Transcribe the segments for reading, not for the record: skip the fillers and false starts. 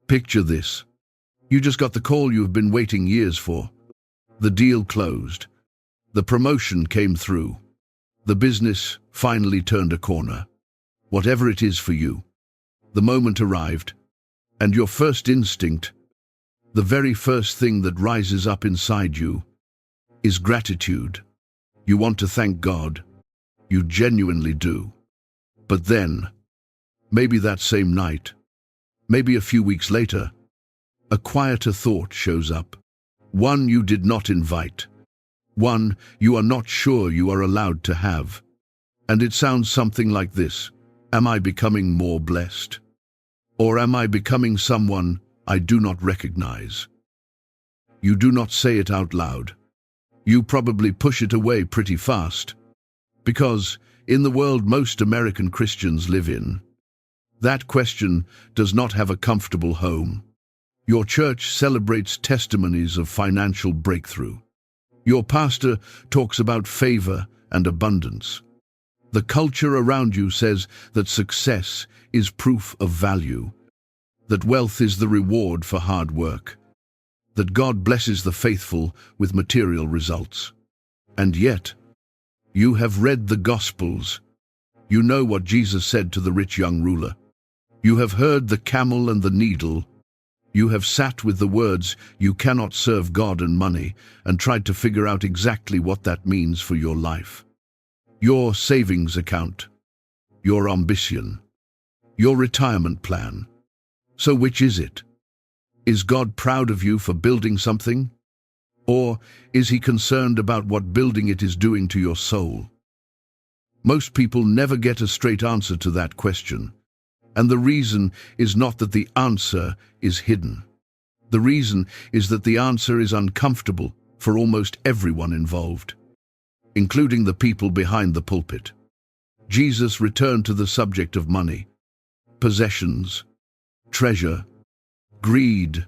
Picture this. You just got the call you've been waiting years for. The deal closed. The promotion came through. The business finally turned a corner. Whatever it is for you, the moment arrived, and your first instinct, the very first thing that rises up inside you, is gratitude. You want to thank God. You genuinely do. But then, maybe that same night, maybe a few weeks later, a quieter thought shows up. One you did not invite. One you are not sure you are allowed to have. And it sounds something like this. Am I becoming more blessed? Or am I becoming someone I do not recognize? You do not say it out loud. You probably push it away pretty fast. Because, in the world most American Christians live in, that question does not have a comfortable home. Your church celebrates testimonies of financial breakthrough. Your pastor talks about favor and abundance. The culture around you says that success is proof of value, that wealth is the reward for hard work, that God blesses the faithful with material results. And yet, you have read the Gospels. You know what Jesus said to the rich young ruler. You have heard the camel and the needle. You have sat with the words, "You cannot serve God and money," and tried to figure out exactly what that means for your life. Your savings account, your ambition, your retirement plan. So which is it? Is God proud of you for building something? Or is he concerned about what building it is doing to your soul? Most people never get a straight answer to that question. And the reason is not that the answer is hidden. The reason is that the answer is uncomfortable for almost everyone involved, including the people behind the pulpit. Jesus returned to the subject of money, possessions, treasure, greed,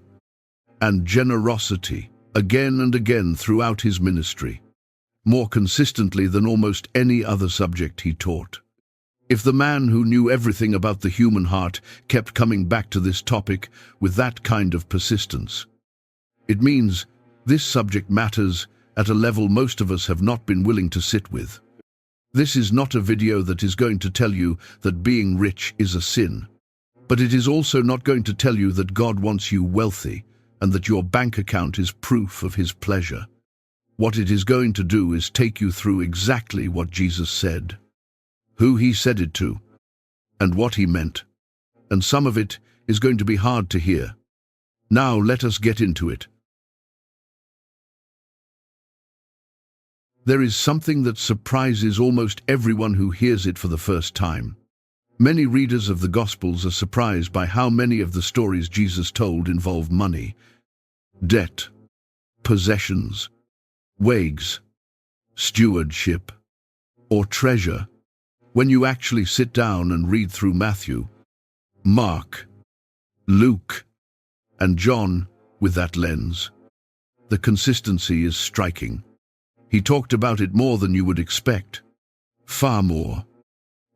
and generosity again and again throughout his ministry, more consistently than almost any other subject he taught. If the man who knew everything about the human heart kept coming back to this topic with that kind of persistence, it means this subject matters at a level most of us have not been willing to sit with. This is not a video that is going to tell you that being rich is a sin, but it is also not going to tell you that God wants you wealthy and that your bank account is proof of his pleasure. What it is going to do is take you through exactly what Jesus said, who he said it to, and what he meant. And some of it is going to be hard to hear. Now let us get into it. There is something that surprises almost everyone who hears it for the first time. Many readers of the Gospels are surprised by how many of the stories Jesus told involve money, debt, possessions, wages, stewardship, or treasure. When you actually sit down and read through Matthew, Mark, Luke, and John with that lens, the consistency is striking. He talked about it more than you would expect, far more.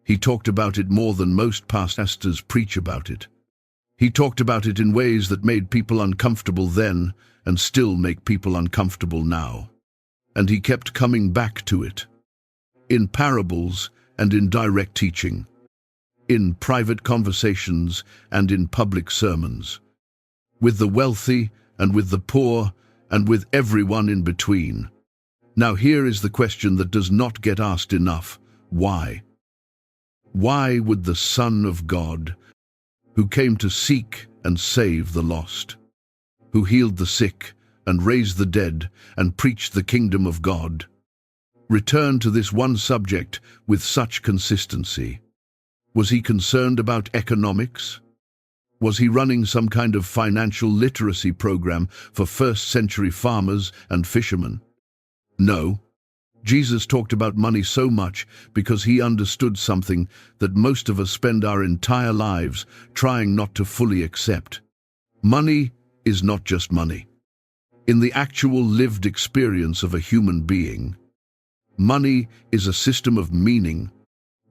He talked about it more than most pastors preach about it. He talked about it in ways that made people uncomfortable then and still make people uncomfortable now. And he kept coming back to it, in parables and in direct teaching, in private conversations and in public sermons, with the wealthy and with the poor and with everyone in between. Now here is the question that does not get asked enough. Why? Why would the Son of God, who came to seek and save the lost, who healed the sick and raised the dead and preached the kingdom of God, return to this one subject with such consistency? Was he concerned about economics? Was he running some kind of financial literacy program for first-century farmers and fishermen? No. Jesus talked about money so much because he understood something that most of us spend our entire lives trying not to fully accept. Money is not just money. In the actual lived experience of a human being, money is a system of meaning.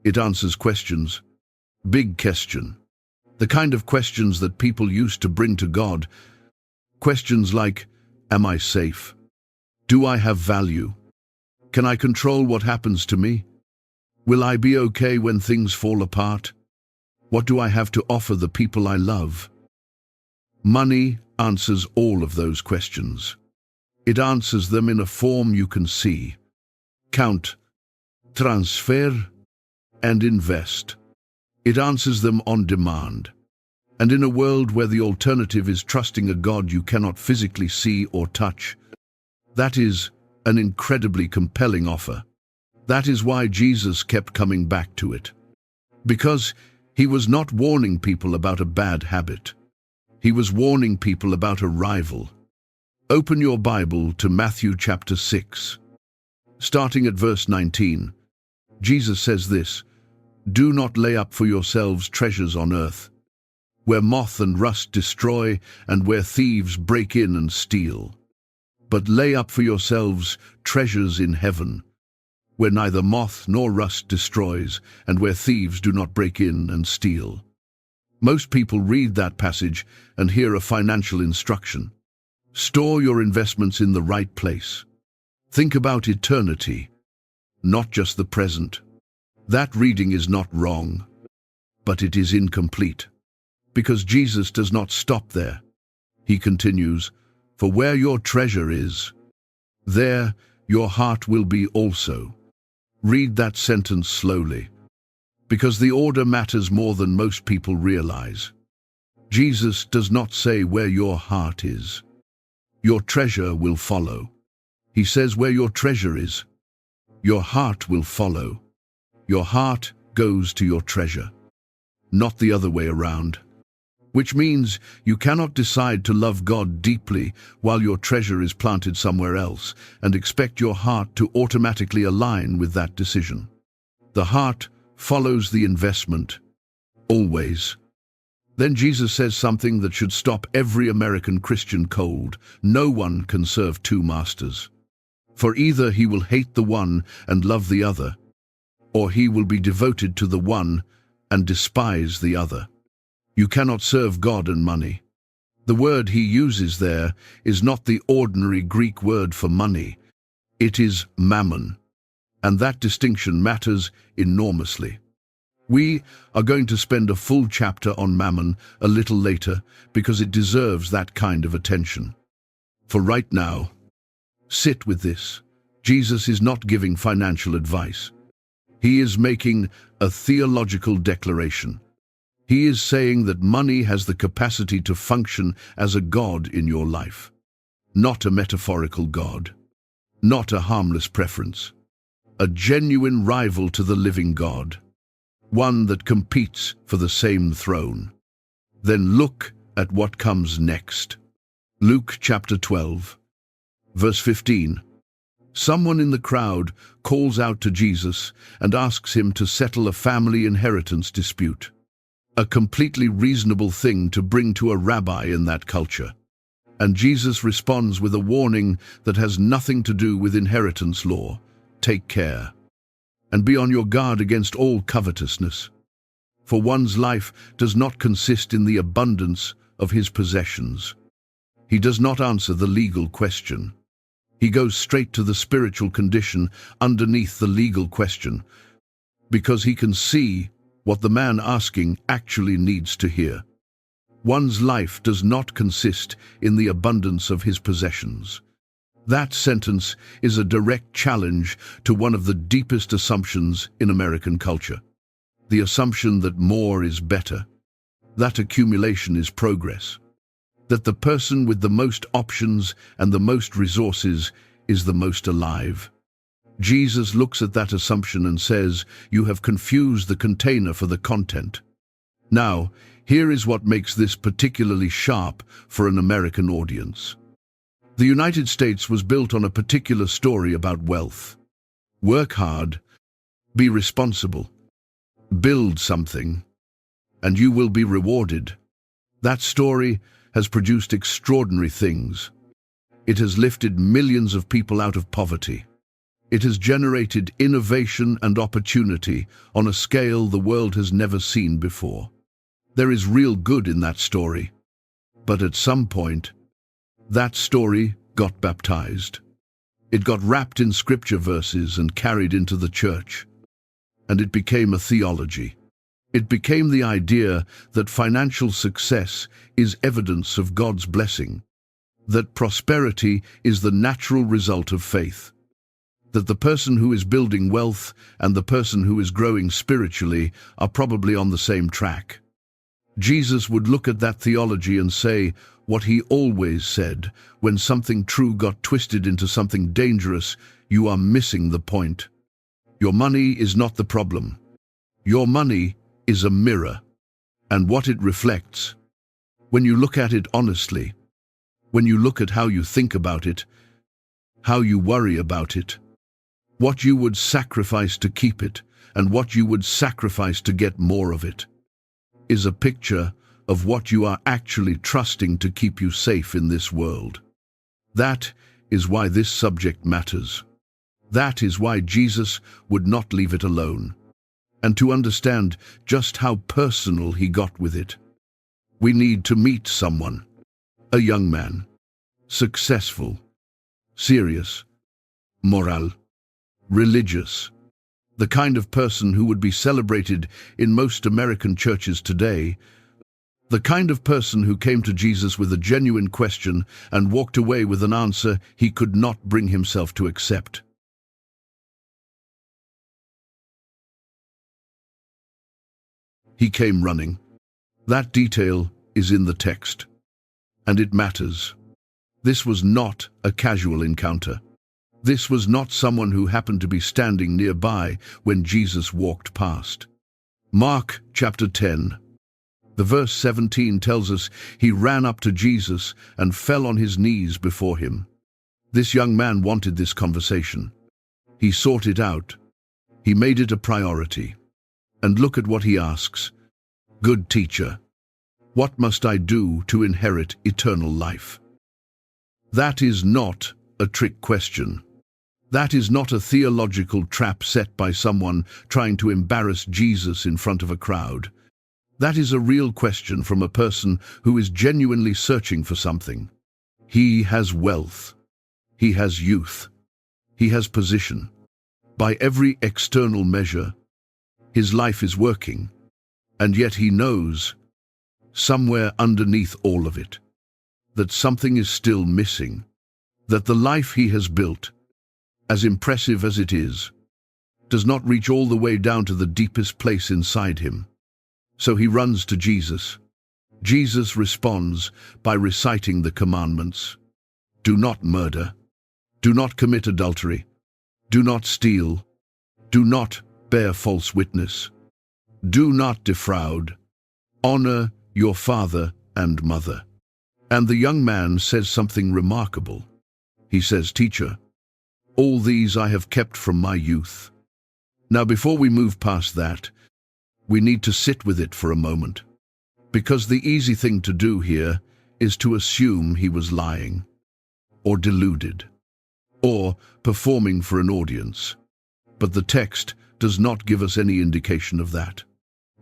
It answers questions. Big question. The kind of questions that people used to bring to God. Questions like, am I safe? Do I have value? Can I control what happens to me? Will I be okay when things fall apart? What do I have to offer the people I love? Money answers all of those questions. It answers them in a form you can see. Count, transfer, and invest. It answers them on demand. And in a world where the alternative is trusting a God you cannot physically see or touch, that is an incredibly compelling offer. That is why Jesus kept coming back to it. Because he was not warning people about a bad habit. He was warning people about a rival. Open your Bible to Matthew chapter 6. Starting at verse 19, Jesus says this, "Do not lay up for yourselves treasures on earth, where moth and rust destroy and where thieves break in and steal. But lay up for yourselves treasures in heaven, where neither moth nor rust destroys and where thieves do not break in and steal." Most people read that passage and hear a financial instruction. Store your investments in the right place. Think about eternity, not just the present. That reading is not wrong, but it is incomplete. Because Jesus does not stop there. He continues, "For where your treasure is, there your heart will be also." Read that sentence slowly, because the order matters more than most people realize. Jesus does not say where your heart is. Your treasure will follow. He says where your treasure is, your heart will follow. Your heart goes to your treasure, not the other way around. Which means you cannot decide to love God deeply while your treasure is planted somewhere else and expect your heart to automatically align with that decision. The heart follows the investment, always. Then Jesus says something that should stop every American Christian cold. No one can serve two masters. For either he will hate the one and love the other, or he will be devoted to the one and despise the other. You cannot serve God and money. The word he uses there is not the ordinary Greek word for money. It is Mammon, and that distinction matters enormously. We are going to spend a full chapter on Mammon a little later because it deserves that kind of attention. For right now, sit with this. Jesus is not giving financial advice. He is making a theological declaration. He is saying that money has the capacity to function as a god in your life. Not a metaphorical god. Not a harmless preference. A genuine rival to the living God. One that competes for the same throne. Then look at what comes next. Luke chapter 12, verse 15. Someone in the crowd calls out to Jesus and asks him to settle a family inheritance dispute. A completely reasonable thing to bring to a rabbi in that culture. And Jesus responds with a warning that has nothing to do with inheritance law. Take care, and be on your guard against all covetousness. For one's life does not consist in the abundance of his possessions. He does not answer the legal question. He goes straight to the spiritual condition underneath the legal question, because he can see what the man asking actually needs to hear. One's life does not consist in the abundance of his possessions. That sentence is a direct challenge to one of the deepest assumptions in American culture. The assumption that more is better, that accumulation is progress, that the person with the most options and the most resources is the most alive. Jesus looks at that assumption and says, "You have confused the container for the content." Now, here is what makes this particularly sharp for an American audience. The United States was built on a particular story about wealth. Work hard, be responsible, build something, and you will be rewarded. That story has produced extraordinary things. It has lifted millions of people out of poverty. It has generated innovation and opportunity on a scale the world has never seen before. There is real good in that story. But at some point, that story got baptized. It got wrapped in scripture verses and carried into the church. And it became a theology. It became the idea that financial success is evidence of God's blessing, that prosperity is the natural result of faith, that the person who is building wealth and the person who is growing spiritually are probably on the same track. Jesus would look at that theology and say what he always said: when something true got twisted into something dangerous, you are missing the point. Your money is not the problem. Your money is a mirror, and what it reflects. When you look at it honestly, when you look at how you think about it, how you worry about it, what you would sacrifice to keep it, and what you would sacrifice to get more of it, is a picture of what you are actually trusting to keep you safe in this world. That is why this subject matters. That is why Jesus would not leave it alone. And to understand just how personal he got with it, we need to meet someone, a young man, successful, serious, moral, religious, the kind of person who would be celebrated in most American churches today, the kind of person who came to Jesus with a genuine question and walked away with an answer he could not bring himself to accept. He came running. That detail is in the text, and it matters. This was not a casual encounter. This was not someone who happened to be standing nearby when Jesus walked past. Mark chapter 10, the verse 17 tells us he ran up to Jesus and fell on his knees before him. This young man wanted this conversation. He sought it out. He made it a priority. And look at what he asks. Good teacher, what must I do to inherit eternal life? That is not a trick question. That is not a theological trap set by someone trying to embarrass Jesus in front of a crowd. That is a real question from a person who is genuinely searching for something. He has wealth. He has youth. He has position. By every external measure, his life is working, and yet he knows, somewhere underneath all of it, that something is still missing, that the life he has built, as impressive as it is, does not reach all the way down to the deepest place inside him. So he runs to Jesus. Jesus responds by reciting the commandments. Do not murder. Do not commit adultery. Do not steal. Do not bear false witness. Do not defraud. Honor your father and mother. And the young man says something remarkable. He says, Teacher, all these I have kept from my youth. Now, before we move past that, we need to sit with it for a moment, because the easy thing to do here is to assume he was lying, or deluded, or performing for an audience. But the text does not give us any indication of that.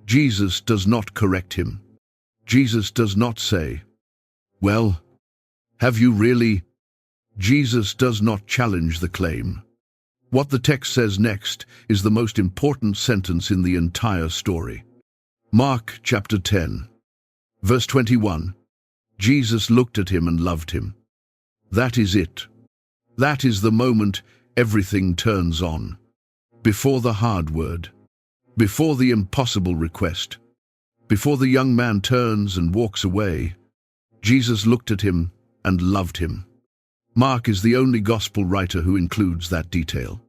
Jesus does not correct him. Jesus does not say, well, have you really? Jesus does not challenge the claim. What the text says next is the most important sentence in the entire story. Mark chapter 10, verse 21. Jesus looked at him and loved him. That is it. That is the moment everything turns on. Before the hard word, before the impossible request, before the young man turns and walks away, Jesus looked at him and loved him. Mark is the only gospel writer who includes that detail,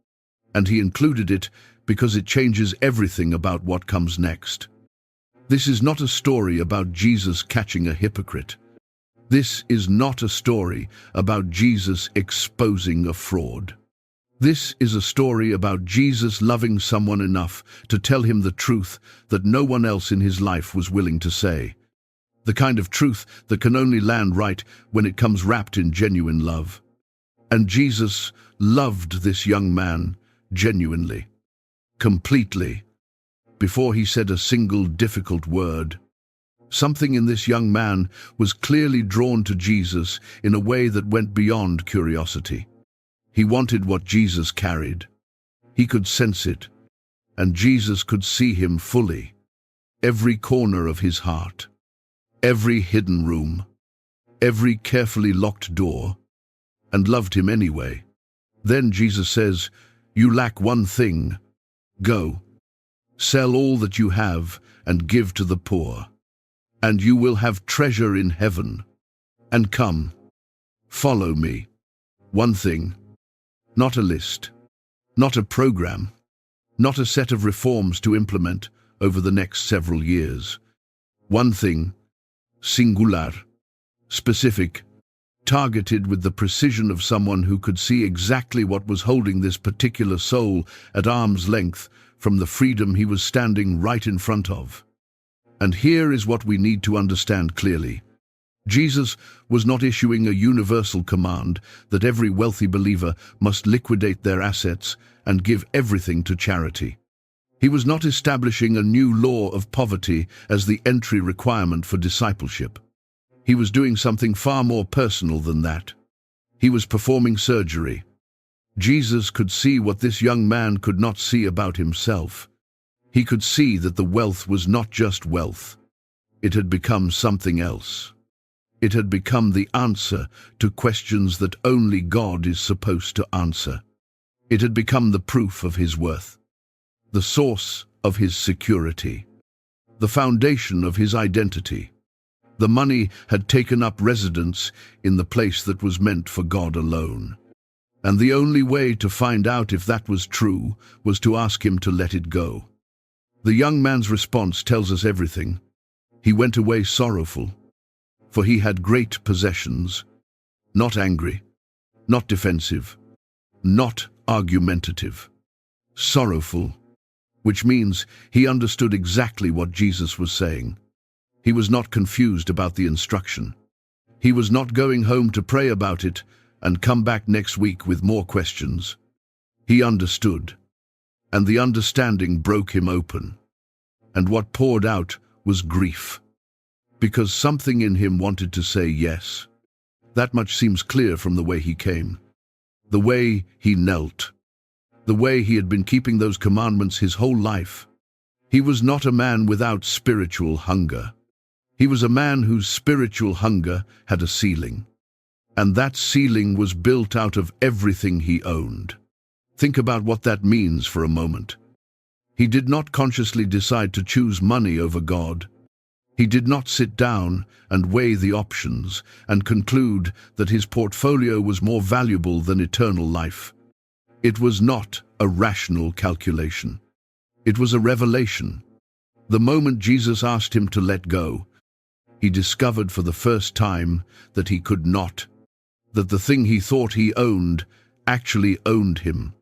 and he included it because it changes everything about what comes next. This is not a story about Jesus catching a hypocrite. This is not a story about Jesus exposing a fraud. This is a story about Jesus loving someone enough to tell him the truth that no one else in his life was willing to say. The kind of truth that can only land right when it comes wrapped in genuine love. And Jesus loved this young man genuinely, completely, before he said a single difficult word. Something in this young man was clearly drawn to Jesus in a way that went beyond curiosity. He wanted what Jesus carried. He could sense it, and Jesus could see him fully. Every corner of his heart, every hidden room, every carefully locked door, and loved him anyway. Then Jesus says, "You lack one thing. Go, sell all that you have and give to the poor, and you will have treasure in heaven. And come, follow me." One thing, not a list, not a program, not a set of reforms to implement over the next several years. One thing, singular, specific, targeted with the precision of someone who could see exactly what was holding this particular soul at arm's length from the freedom he was standing right in front of. And here is what we need to understand clearly. Jesus was not issuing a universal command that every wealthy believer must liquidate their assets and give everything to charity. He was not establishing a new law of poverty as the entry requirement for discipleship. He was doing something far more personal than that. He was performing surgery. Jesus could see what this young man could not see about himself. He could see that the wealth was not just wealth. It had become something else. It had become the answer to questions that only God is supposed to answer. It had become the proof of his worth, the source of his security, the foundation of his identity. The money had taken up residence in the place that was meant for God alone. And the only way to find out if that was true was to ask him to let it go. The young man's response tells us everything. He went away sorrowful, for he had great possessions, not angry, not defensive, not argumentative, sorrowful, which means he understood exactly what Jesus was saying. He was not confused about the instruction. He was not going home to pray about it and come back next week with more questions. He understood, and the understanding broke him open. And what poured out was grief, because something in him wanted to say yes. That much seems clear from the way he came, the way he knelt, the way he had been keeping those commandments his whole life. He was not a man without spiritual hunger. He was a man whose spiritual hunger had a ceiling, and that ceiling was built out of everything he owned. Think about what that means for a moment. He did not consciously decide to choose money over God. He did not sit down and weigh the options and conclude that his portfolio was more valuable than eternal life. It was not a rational calculation. It was a revelation. The moment Jesus asked him to let go, he discovered for the first time that he could not, that the thing he thought he owned actually owned him.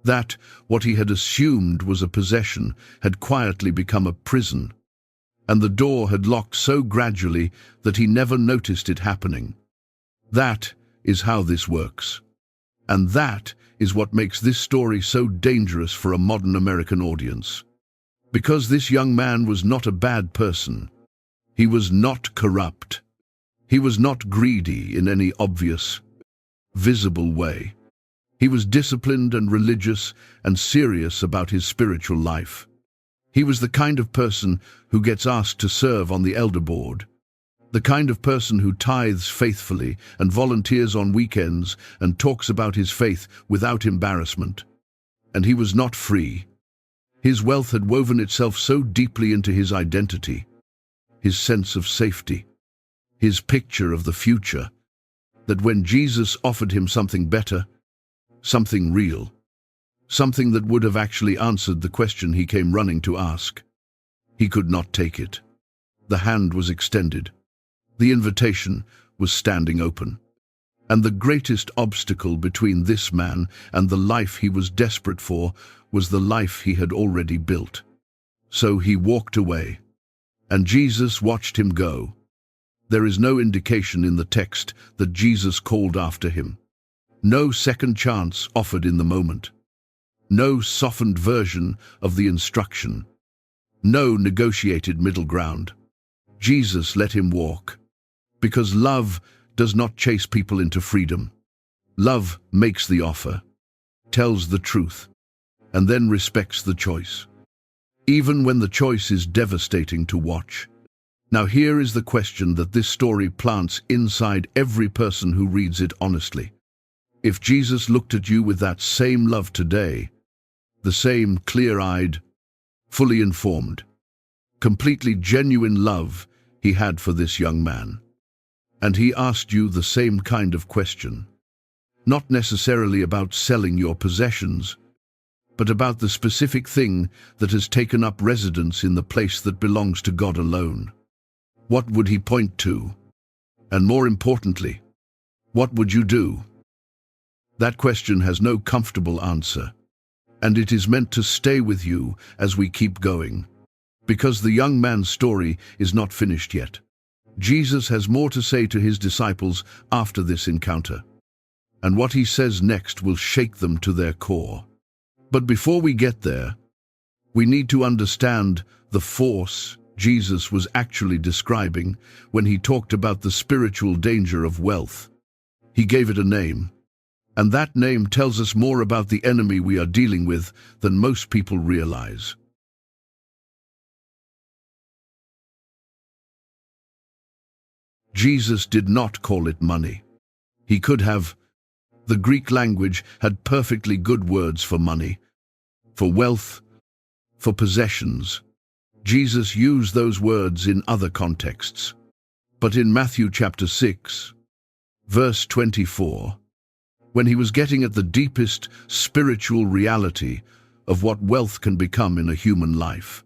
That what he had assumed was a possession had quietly become a prison, and the door had locked so gradually that he never noticed it happening. That is how this works. And that is what makes this story so dangerous for a modern American audience. Because this young man was not a bad person. He was not corrupt. He was not greedy in any obvious, visible way. He was disciplined and religious and serious about his spiritual life. He was the kind of person who gets asked to serve on the elder board, the kind of person who tithes faithfully and volunteers on weekends and talks about his faith without embarrassment. And he was not free. His wealth had woven itself so deeply into his identity, his sense of safety, his picture of the future, that when Jesus offered him something better, something real, something that would have actually answered the question he came running to ask, he could not take it. The hand was extended. The invitation was standing open. And the greatest obstacle between this man and the life he was desperate for was the life he had already built. So he walked away, and Jesus watched him go. There is no indication in the text that Jesus called after him. No second chance offered in the moment. No softened version of the instruction. No negotiated middle ground. Jesus let him walk, because love does not chase people into freedom. Love makes the offer, tells the truth, and then respects the choice, even when the choice is devastating to watch. Now here is the question that this story plants inside every person who reads it honestly. If Jesus looked at you with that same love today, the same clear-eyed, fully informed, completely genuine love he had for this young man, and he asked you the same kind of question, not necessarily about selling your possessions, but about the specific thing that has taken up residence in the place that belongs to God alone, what would he point to? And more importantly, what would you do? That question has no comfortable answer, and it is meant to stay with you as we keep going, because the young man's story is not finished yet. Jesus has more to say to his disciples after this encounter, and what he says next will shake them to their core. But before we get there, we need to understand the force Jesus was actually describing when he talked about the spiritual danger of wealth. He gave it a name, and that name tells us more about the enemy we are dealing with than most people realize. Jesus did not call it money. He could have. The Greek language had perfectly good words for money, for wealth, for possessions. Jesus used those words in other contexts. But in Matthew chapter 6, verse 24, when he was getting at the deepest spiritual reality of what wealth can become in a human life,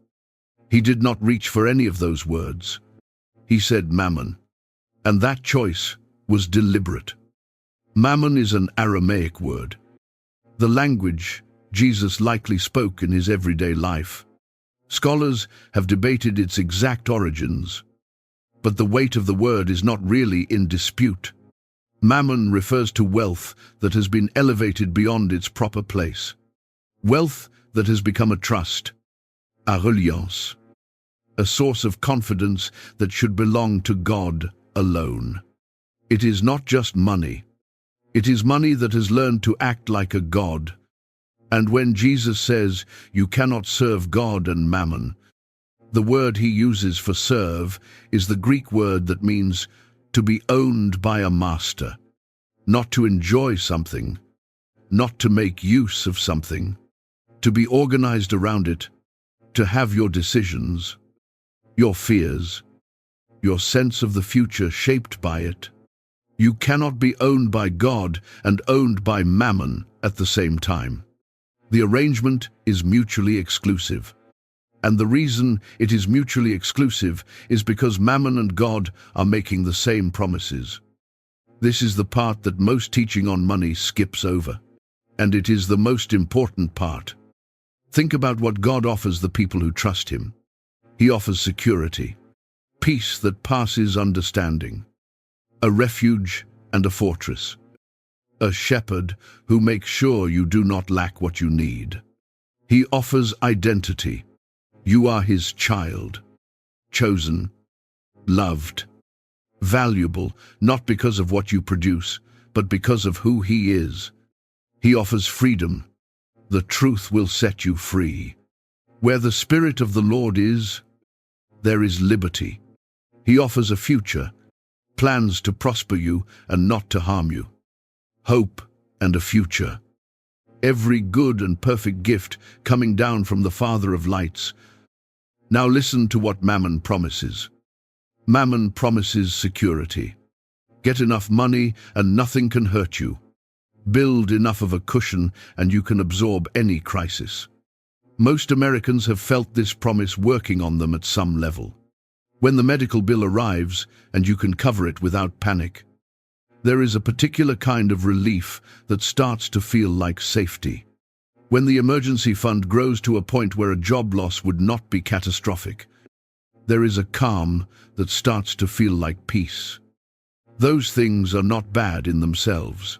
he did not reach for any of those words. He said Mammon, and that choice was deliberate. Mammon is an Aramaic word, the language Jesus likely spoke in his everyday life. Scholars have debated its exact origins, but the weight of the word is not really in dispute. Mammon refers to wealth that has been elevated beyond its proper place. Wealth that has become a trust, a reliance, a source of confidence that should belong to God alone. It is not just money. It is money that has learned to act like a god. And when Jesus says, you cannot serve God and mammon, the word he uses for serve is the Greek word that means to be owned by a master, not to enjoy something, not to make use of something, to be organized around it, to have your decisions, your fears, your sense of the future shaped by it. You cannot be owned by God and owned by mammon at the same time. The arrangement is mutually exclusive. And the reason it is mutually exclusive is because mammon and God are making the same promises. This is the part that most teaching on money skips over, and it is the most important part. Think about what God offers the people who trust him. He offers security, peace that passes understanding, a refuge and a fortress, a shepherd who makes sure you do not lack what you need. He offers identity. You are his child, chosen, loved, valuable, not because of what you produce, but because of who he is. He offers freedom. The truth will set you free. Where the Spirit of the Lord is, there is liberty. He offers a future, plans to prosper you and not to harm you, hope and a future. Every good and perfect gift coming down from the Father of lights. Now listen to what Mammon promises. Mammon promises security. Get enough money and nothing can hurt you. Build enough of a cushion and you can absorb any crisis. Most Americans have felt this promise working on them at some level. When the medical bill arrives and you can cover it without panic, there is a particular kind of relief that starts to feel like safety. When the emergency fund grows to a point where a job loss would not be catastrophic, there is a calm that starts to feel like peace. Those things are not bad in themselves.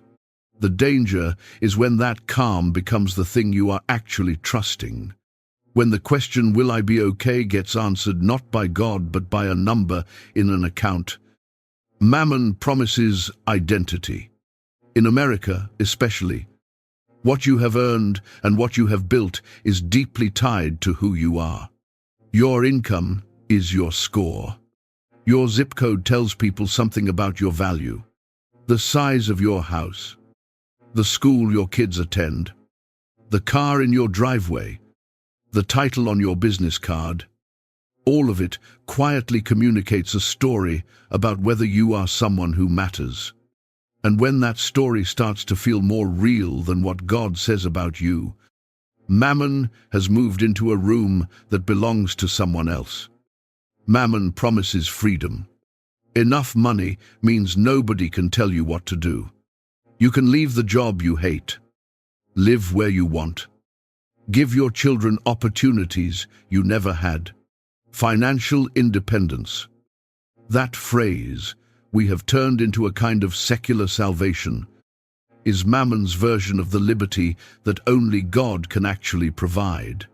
The danger is when that calm becomes the thing you are actually trusting. When the question, will I be okay, gets answered not by God but by a number in an account, Mammon promises identity. In America, especially, what you have earned and what you have built is deeply tied to who you are. Your income is your score. Your zip code tells people something about your value. The size of your house, the school your kids attend, the car in your driveway, the title on your business card, all of it quietly communicates a story about whether you are someone who matters. And when that story starts to feel more real than what God says about you, Mammon has moved into a room that belongs to someone else. Mammon promises freedom. Enough money means nobody can tell you what to do. You can leave the job you hate, live where you want, give your children opportunities you never had. Financial independence. That phrase, we have turned into a kind of secular salvation, is Mammon's version of the liberty that only God can actually provide.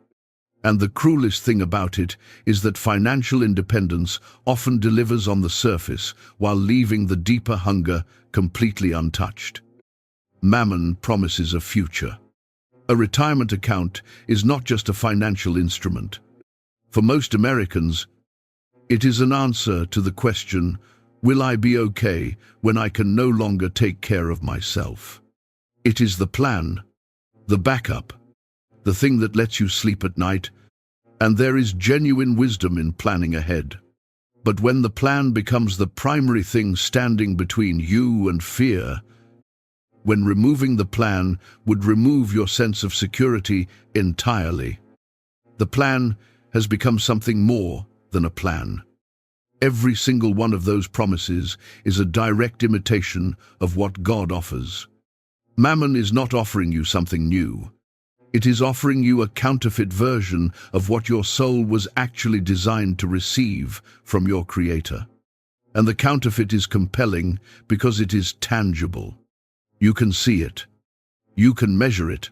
And the cruelest thing about it is that financial independence often delivers on the surface while leaving the deeper hunger completely untouched. Mammon promises a future. A retirement account is not just a financial instrument. For most Americans, it is an answer to the question, will I be okay when I can no longer take care of myself? It is the plan, the backup, the thing that lets you sleep at night, and there is genuine wisdom in planning ahead. But when the plan becomes the primary thing standing between you and fear, when removing the plan would remove your sense of security entirely, the plan has become something more than a plan. Every single one of those promises is a direct imitation of what God offers. Mammon is not offering you something new. It is offering you a counterfeit version of what your soul was actually designed to receive from your Creator. And the counterfeit is compelling because it is tangible. You can see it. You can measure it.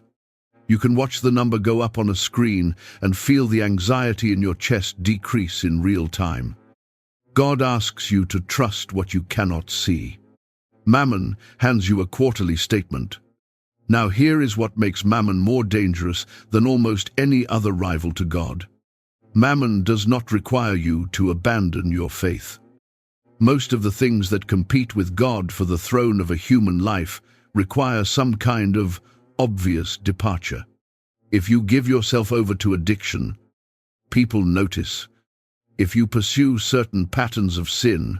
You can watch the number go up on a screen and feel the anxiety in your chest decrease in real time. God asks you to trust what you cannot see. Mammon hands you a quarterly statement. Now here is what makes Mammon more dangerous than almost any other rival to God. Mammon does not require you to abandon your faith. Most of the things that compete with God for the throne of a human life require some kind of obvious departure. If you give yourself over to addiction, people notice. If you pursue certain patterns of sin,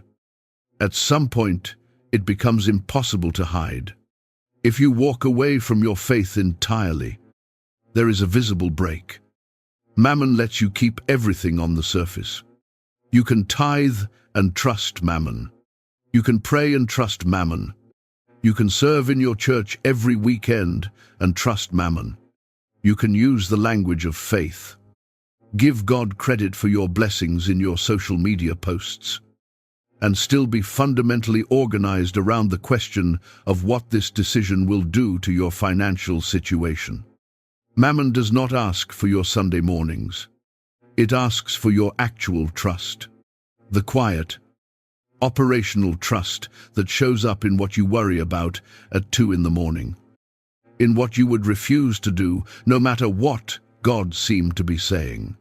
at some point it becomes impossible to hide. If you walk away from your faith entirely, there is a visible break. Mammon lets you keep everything on the surface. You can tithe and trust Mammon. You can pray and trust Mammon. You can serve in your church every weekend and trust Mammon. You can use the language of faith. Give God credit for your blessings in your social media posts, and still be fundamentally organized around the question of what this decision will do to your financial situation. Mammon does not ask for your Sunday mornings. It asks for your actual trust. The quiet, operational trust that shows up in what you worry about at 2 in the morning. In what you would refuse to do, no matter what God seemed to be saying.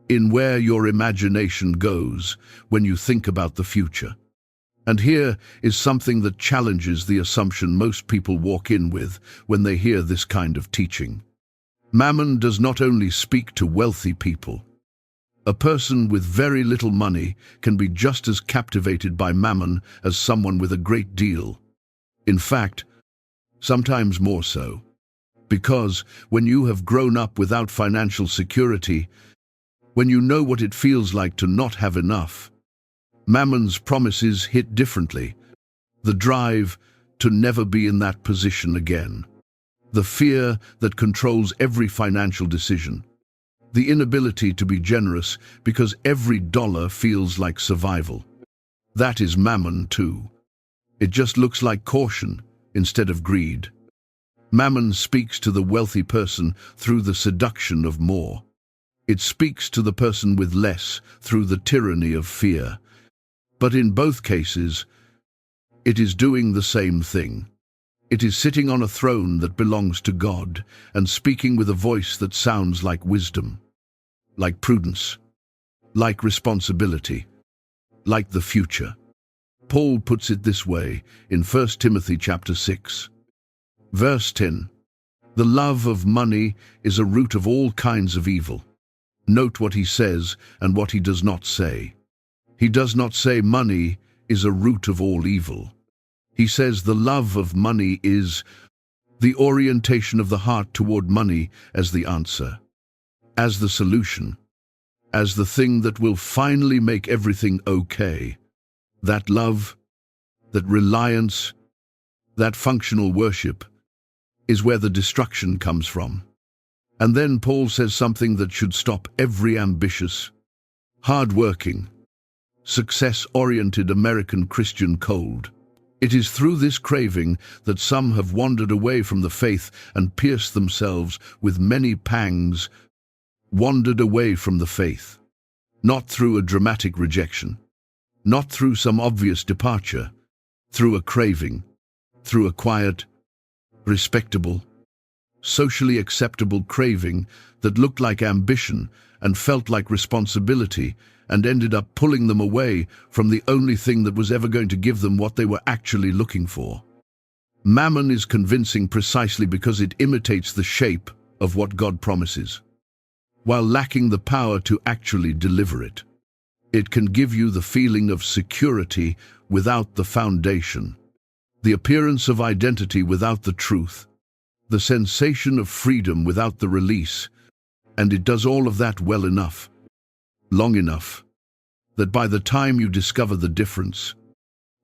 In where your imagination goes when you think about the future. And here is something that challenges the assumption most people walk in with when they hear this kind of teaching. Mammon does not only speak to wealthy people. A person with very little money can be just as captivated by Mammon as someone with a great deal. In fact, sometimes more so. Because when you have grown up without financial security, when you know what it feels like to not have enough, Mammon's promises hit differently. The drive to never be in that position again. The fear that controls every financial decision. The inability to be generous because every dollar feels like survival. That is Mammon too. It just looks like caution instead of greed. Mammon speaks to the wealthy person through the seduction of more. It speaks to the person with less through the tyranny of fear. But in both cases, it is doing the same thing. It is sitting on a throne that belongs to God and speaking with a voice that sounds like wisdom, like prudence, like responsibility, like the future. Paul puts it this way in 1 Timothy chapter 6, verse 10. The love of money is a root of all kinds of evil. Note what he says and what he does not say. He does not say money is a root of all evil. He says the love of money is the orientation of the heart toward money as the answer, as the solution, as the thing that will finally make everything okay. That love, that reliance, that functional worship is where the destruction comes from. And then Paul says something that should stop every ambitious, hard-working, success-oriented American Christian cold. It is through this craving that some have wandered away from the faith and pierced themselves with many pangs, wandered away from the faith. Not through a dramatic rejection, not through some obvious departure, through a craving, through a quiet, respectable, socially acceptable craving that looked like ambition and felt like responsibility and ended up pulling them away from the only thing that was ever going to give them what they were actually looking for. Mammon is convincing precisely because it imitates the shape of what God promises, while lacking the power to actually deliver it. It can give you the feeling of security without the foundation, the appearance of identity without the truth, the sensation of freedom without the release, and it does all of that well enough, long enough, that by the time you discover the difference,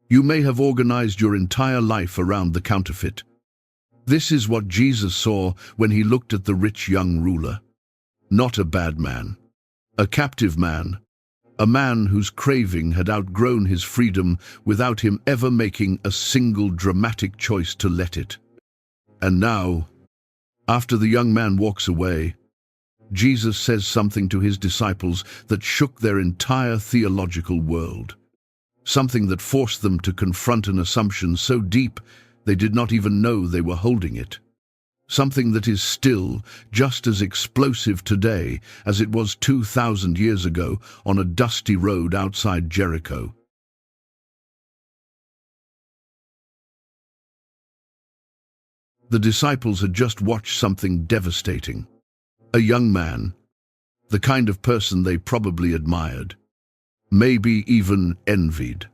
you may have organized your entire life around the counterfeit. This is what Jesus saw when he looked at the rich young ruler. Not a bad man, a captive man, a man whose craving had outgrown his freedom without him ever making a single dramatic choice to let it. And now, after the young man walks away, Jesus says something to his disciples that shook their entire theological world, something that forced them to confront an assumption so deep they did not even know they were holding it, something that is still just as explosive today as it was 2,000 years ago on a dusty road outside Jericho. The disciples had just watched something devastating. A young man, the kind of person they probably admired, maybe even envied,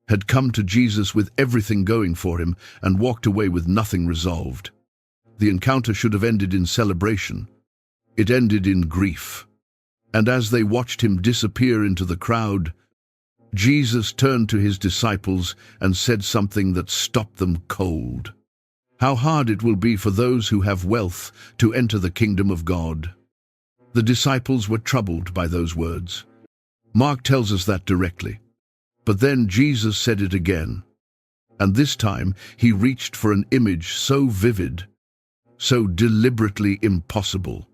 had come to Jesus with everything going for him and walked away with nothing resolved. The encounter should have ended in celebration. It ended in grief. And as they watched him disappear into the crowd, Jesus turned to his disciples and said something that stopped them cold. How hard it will be for those who have wealth to enter the kingdom of God. The disciples were troubled by those words. Mark tells us that directly. But then Jesus said it again. And this time he reached for an image so vivid, so deliberately impossible,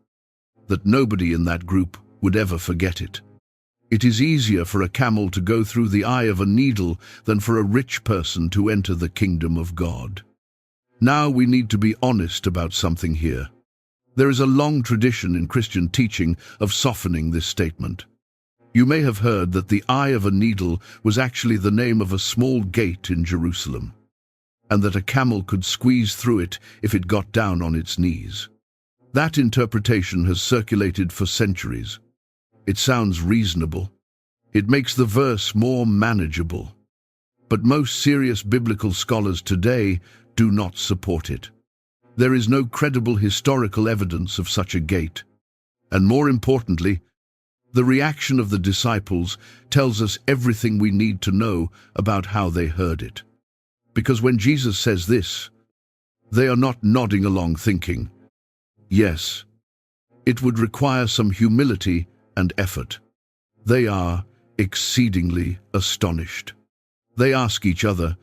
that nobody in that group would ever forget it. It is easier for a camel to go through the eye of a needle than for a rich person to enter the kingdom of God. Now we need to be honest about something here. There is a long tradition in Christian teaching of softening this statement. You may have heard that the eye of a needle was actually the name of a small gate in Jerusalem, and that a camel could squeeze through it if it got down on its knees. That interpretation has circulated for centuries. It sounds reasonable. It makes the verse more manageable. But most serious biblical scholars today do not support it. There is no credible historical evidence of such a gate. And more importantly, the reaction of the disciples tells us everything we need to know about how they heard it. Because when Jesus says this, they are not nodding along thinking, yes, it would require some humility and effort. They are exceedingly astonished. They ask each other,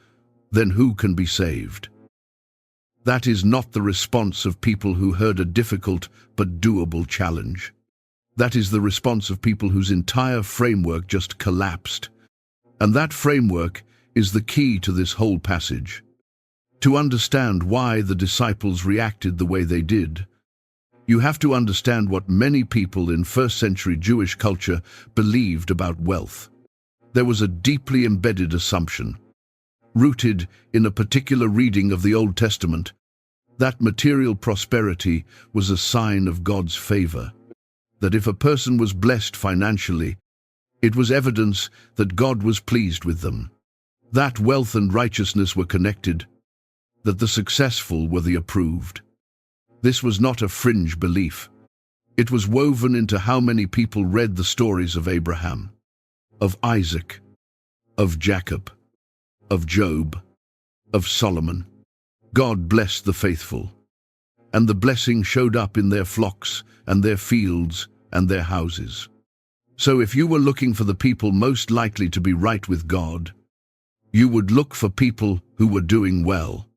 then who can be saved? That is not the response of people who heard a difficult but doable challenge. That is the response of people whose entire framework just collapsed. And that framework is the key to this whole passage. To understand why the disciples reacted the way they did, you have to understand what many people in first-century Jewish culture believed about wealth. There was a deeply embedded assumption, rooted in a particular reading of the Old Testament, that material prosperity was a sign of God's favor, that if a person was blessed financially, it was evidence that God was pleased with them, that wealth and righteousness were connected, that the successful were the approved. This was not a fringe belief. It was woven into how many people read the stories of Abraham, of Isaac, of Jacob, of Job, of Solomon. God blessed the faithful, and the blessing showed up in their flocks and their fields and their houses. So if you were looking for the people most likely to be right with God, you would look for people who were doing well.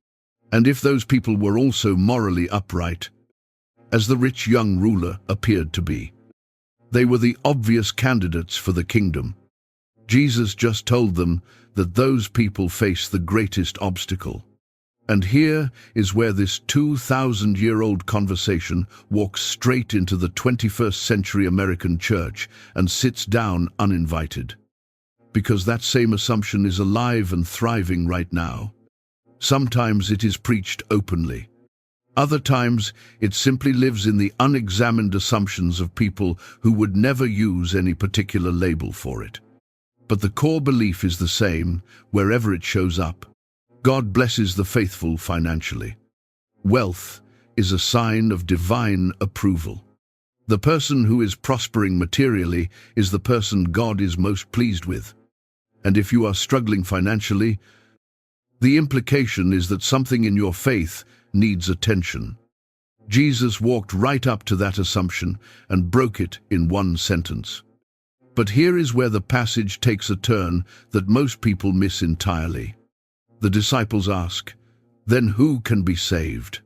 And if those people were also morally upright, as the rich young ruler appeared to be, they were the obvious candidates for the kingdom. Jesus just told them that those people face the greatest obstacle. And here is where this 2,000-year-old conversation walks straight into the 21st century American church and sits down uninvited. Because that same assumption is alive and thriving right now. Sometimes it is preached openly. Other times it simply lives in the unexamined assumptions of people who would never use any particular label for it. But the core belief is the same wherever it shows up. God blesses the faithful financially. Wealth is a sign of divine approval. The person who is prospering materially is the person God is most pleased with. And if you are struggling financially, the implication is that something in your faith needs attention. Jesus walked right up to that assumption and broke it in one sentence. But here is where the passage takes a turn that most people miss entirely. The disciples ask, "Then who can be saved?"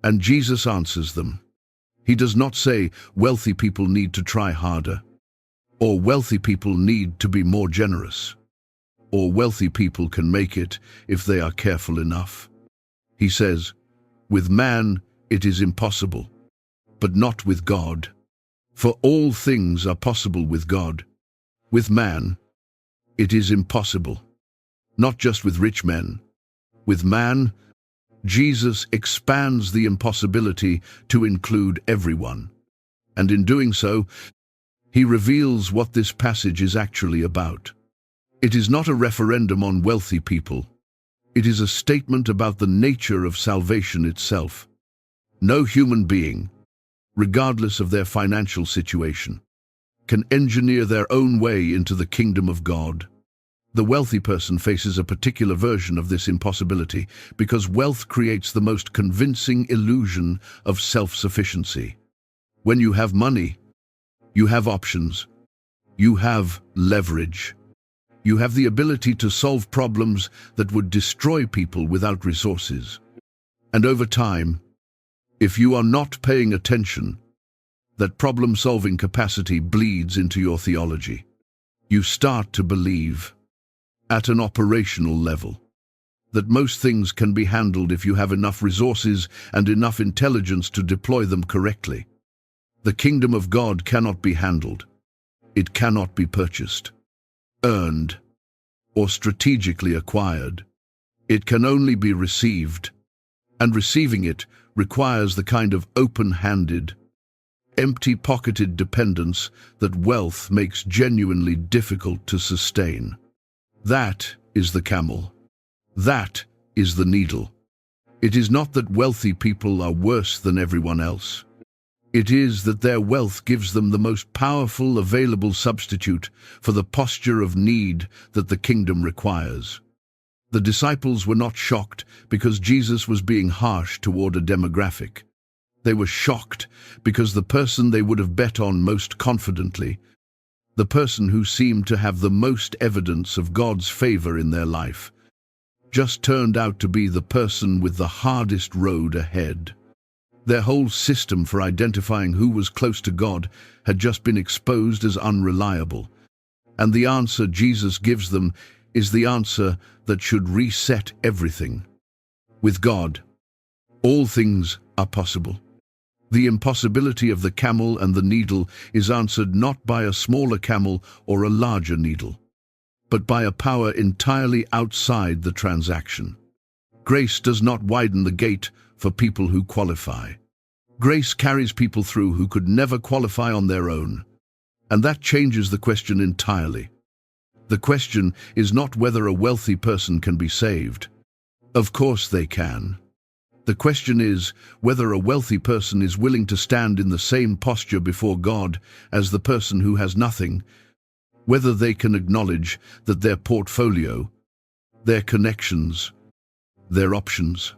And Jesus answers them. He does not say wealthy people need to try harder, or wealthy people need to be more generous, or wealthy people can make it if they are careful enough. He says, with man it is impossible, but not with God. For all things are possible with God. With man, it is impossible. Not just with rich men. With man, Jesus expands the impossibility to include everyone. And in doing so, he reveals what this passage is actually about. It is not a referendum on wealthy people. It is a statement about the nature of salvation itself. No human being, regardless of their financial situation, can engineer their own way into the kingdom of God. The wealthy person faces a particular version of this impossibility because wealth creates the most convincing illusion of self-sufficiency. When you have money, you have options. You have leverage. You have the ability to solve problems that would destroy people without resources. And over time, if you are not paying attention, that problem-solving capacity bleeds into your theology. You start to believe, at an operational level, that most things can be handled if you have enough resources and enough intelligence to deploy them correctly. The kingdom of God cannot be handled. It cannot be purchased, earned, or strategically acquired. It can only be received, and receiving it requires the kind of open-handed, empty-pocketed dependence that wealth makes genuinely difficult to sustain. That is the camel. That is the needle. It is not that wealthy people are worse than everyone else. It is that their wealth gives them the most powerful available substitute for the posture of need that the kingdom requires. The disciples were not shocked because Jesus was being harsh toward a demographic. They were shocked because the person they would have bet on most confidently, the person who seemed to have the most evidence of God's favor in their life, just turned out to be the person with the hardest road ahead. Their whole system for identifying who was close to God had just been exposed as unreliable. And the answer Jesus gives them is the answer that should reset everything. With God, all things are possible. The impossibility of the camel and the needle is answered not by a smaller camel or a larger needle, but by a power entirely outside the transaction. Grace does not widen the gate for people who qualify. Grace carries people through who could never qualify on their own. And that changes the question entirely. The question is not whether a wealthy person can be saved. Of course they can. The question is whether a wealthy person is willing to stand in the same posture before God as the person who has nothing, whether they can acknowledge that their portfolio, their connections, their options,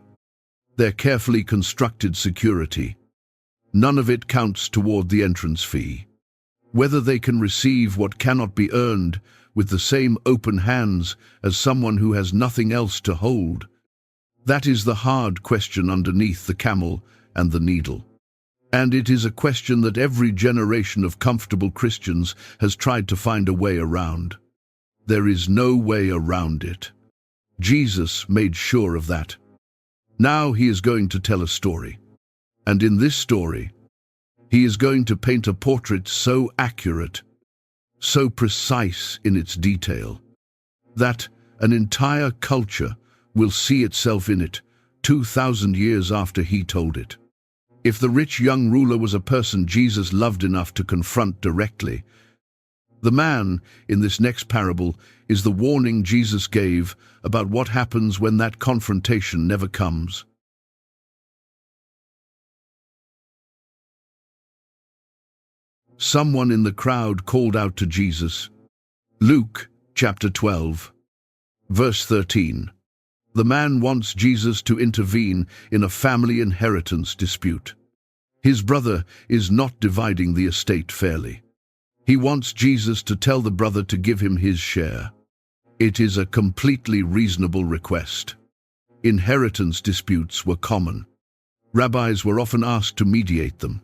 their carefully constructed security, none of it counts toward the entrance fee. Whether they can receive what cannot be earned with the same open hands as someone who has nothing else to hold. That is the hard question underneath the camel and the needle. And it is a question that every generation of comfortable Christians has tried to find a way around. There is no way around it. Jesus made sure of that. Now he is going to tell a story. And in this story, he is going to paint a portrait so accurate, so precise in its detail, that an entire culture will see itself in it 2,000 years after he told it. If the rich young ruler was a person Jesus loved enough to confront directly, the man in this next parable is the warning Jesus gave about what happens when that confrontation never comes. Someone in the crowd called out to Jesus. Luke chapter 12, verse 13. The man wants Jesus to intervene in a family inheritance dispute. His brother is not dividing the estate fairly. He wants Jesus to tell the brother to give him his share. It is a completely reasonable request. Inheritance disputes were common. Rabbis were often asked to mediate them.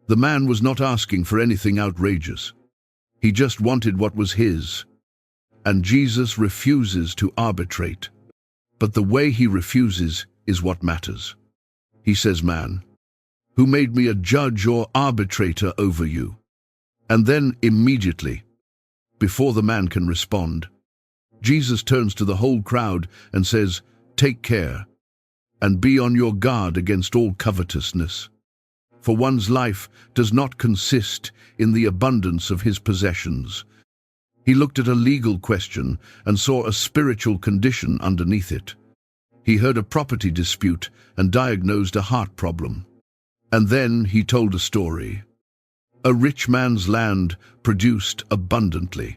The man was not asking for anything outrageous. He just wanted what was his. And Jesus refuses to arbitrate. But the way he refuses is what matters. He says, "Man, who made me a judge or arbitrator over you?" And then immediately, before the man can respond, Jesus turns to the whole crowd and says, "Take care, and be on your guard against all covetousness. For one's life does not consist in the abundance of his possessions." He looked at a legal question and saw a spiritual condition underneath it. He heard a property dispute and diagnosed a heart problem. And then he told a story. A rich man's land produced abundantly.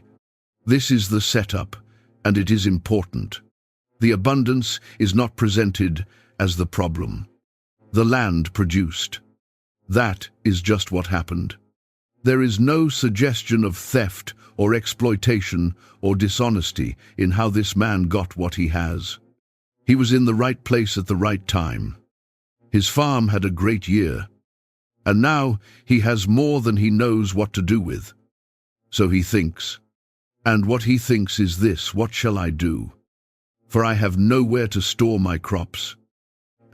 This is the setup, and it is important. The abundance is not presented as the problem. The land produced. That is just what happened. There is no suggestion of theft or exploitation or dishonesty in how this man got what he has. He was in the right place at the right time. His farm had a great year, and now he has more than he knows what to do with. So he thinks, and what he thinks is this: what shall I do? For I have nowhere to store my crops.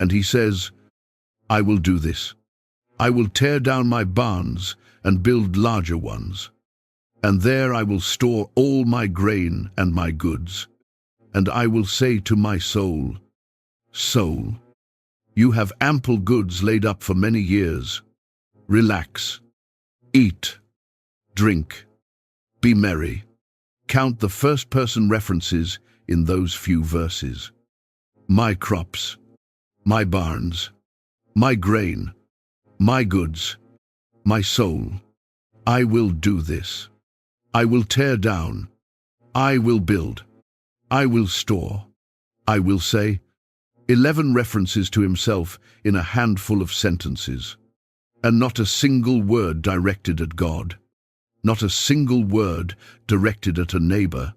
And he says, I will do this. I will tear down my barns and build larger ones. And there I will store all my grain and my goods. And I will say to my soul, Soul, you have ample goods laid up for many years. Relax, eat, drink, be merry. Count the first-person references in those few verses. My crops, my barns, my grain, my goods, my soul. I will do this. I will tear down. I will build. I will store. I will say. 11 references to himself in a handful of sentences. And not a single word directed at God. Not a single word directed at a neighbor.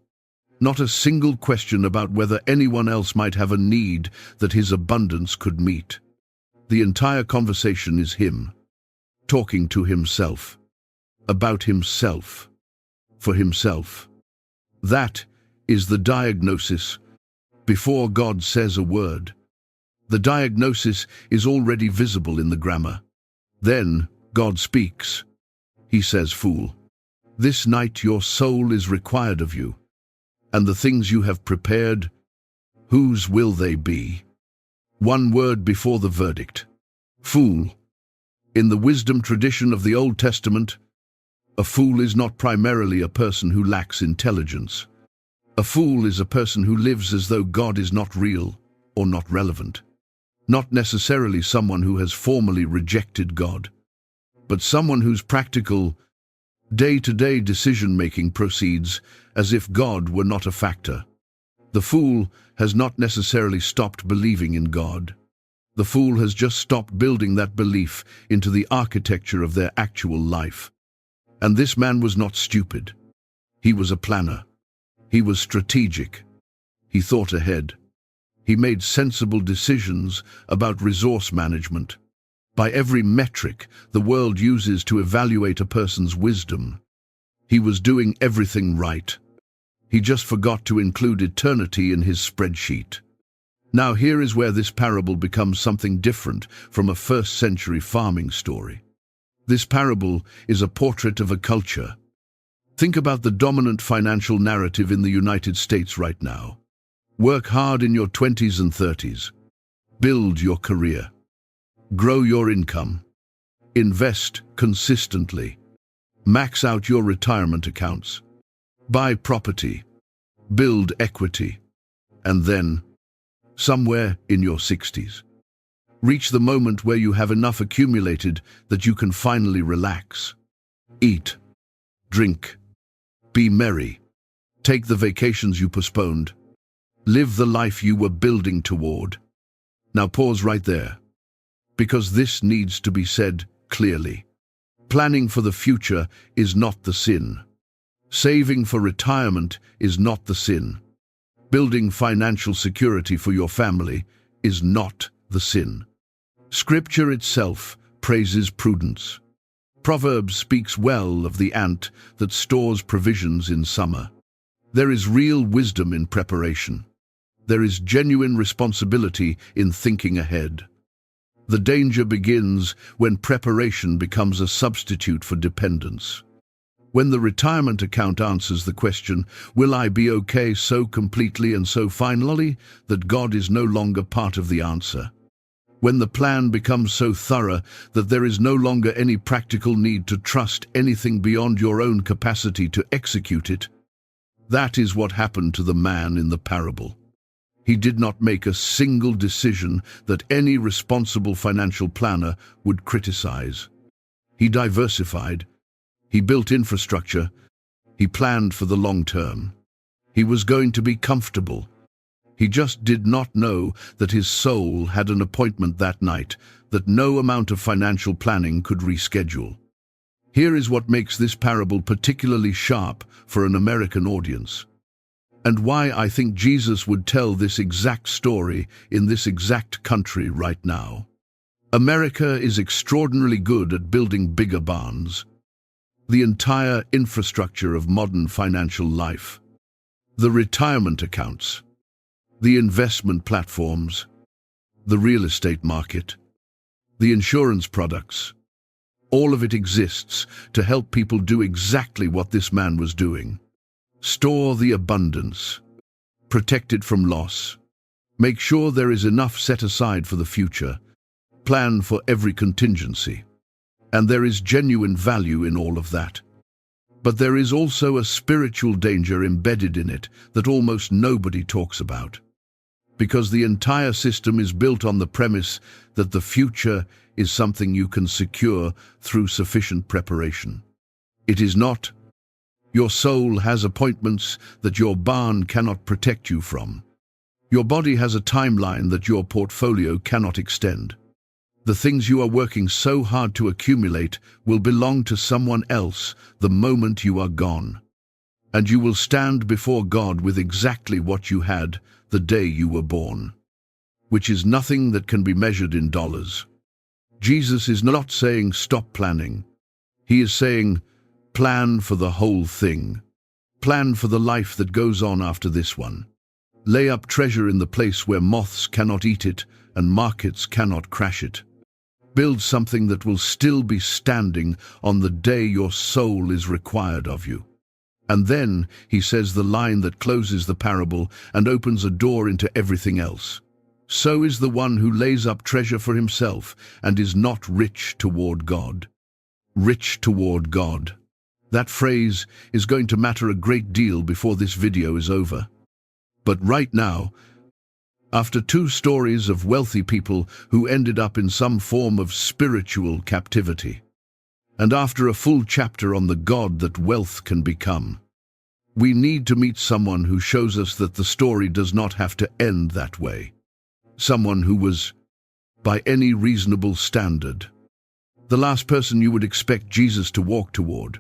Not a single question about whether anyone else might have a need that his abundance could meet. The entire conversation is him, talking to himself, about himself, for himself. That is the diagnosis before God says a word. The diagnosis is already visible in the grammar. Then God speaks. He says, "Fool, this night your soul is required of you, and the things you have prepared, whose will they be?" One word before the verdict. Fool. In the wisdom tradition of the Old Testament, a fool is not primarily a person who lacks intelligence. A fool is a person who lives as though God is not real or not relevant. Not necessarily someone who has formally rejected God, but someone whose practical, day-to-day decision-making proceeds as if God were not a factor. The fool has not necessarily stopped believing in God. The fool has just stopped building that belief into the architecture of their actual life. And this man was not stupid. He was a planner. He was strategic. He thought ahead. He made sensible decisions about resource management. By every metric the world uses to evaluate a person's wisdom, he was doing everything right. He just forgot to include eternity in his spreadsheet. Now here is where this parable becomes something different from a first-century farming story. This parable is a portrait of a culture. Think about the dominant financial narrative in the United States right now. Work hard in your 20s and 30s. Build your career. Grow your income. Invest consistently. Max out your retirement accounts. Buy property. Build equity. And then, somewhere in your 60s, reach the moment where you have enough accumulated that you can finally relax. Eat. Drink. Be merry. Take the vacations you postponed. Live the life you were building toward. Now pause right there, because this needs to be said clearly. Planning for the future is not the sin. Saving for retirement is not the sin. Building financial security for your family is not the sin. Scripture itself praises prudence. Proverbs speaks well of the ant that stores provisions in summer. There is real wisdom in preparation. There is genuine responsibility in thinking ahead. The danger begins when preparation becomes a substitute for dependence. When the retirement account answers the question, "Will I be okay?" so completely and so finally that God is no longer part of the answer. When the plan becomes so thorough that there is no longer any practical need to trust anything beyond your own capacity to execute it, that is what happened to the man in the parable. He did not make a single decision that any responsible financial planner would criticize. He diversified. He built infrastructure. He planned for the long term. He was going to be comfortable. He just did not know that his soul had an appointment that night that no amount of financial planning could reschedule. Here is what makes this parable particularly sharp for an American audience, and why I think Jesus would tell this exact story in this exact country right now. America is extraordinarily good at building bigger barns. The entire infrastructure of modern financial life. The retirement accounts. The investment platforms. The real estate market. The insurance products. All of it exists to help people do exactly what this man was doing. Store the abundance. Protect it from loss. Make sure there is enough set aside for the future. Plan for every contingency. And there is genuine value in all of that. But there is also a spiritual danger embedded in it that almost nobody talks about. Because the entire system is built on the premise that the future is something you can secure through sufficient preparation. It is not. Your soul has appointments that your barn cannot protect you from. Your body has a timeline that your portfolio cannot extend. The things you are working so hard to accumulate will belong to someone else the moment you are gone. And you will stand before God with exactly what you had the day you were born, which is nothing that can be measured in dollars. Jesus is not saying stop planning. He is saying plan for the whole thing. Plan for the life that goes on after this one. Lay up treasure in the place where moths cannot eat it and markets cannot crash it. Build something that will still be standing on the day your soul is required of you. And then he says the line that closes the parable and opens a door into everything else. So is the one who lays up treasure for himself and is not rich toward God. Rich toward God. That phrase is going to matter a great deal before this video is over. But right now, after 2 stories of wealthy people who ended up in some form of spiritual captivity, and after a full chapter on the God that wealth can become, we need to meet someone who shows us that the story does not have to end that way. Someone who was, by any reasonable standard, the last person you would expect Jesus to walk toward.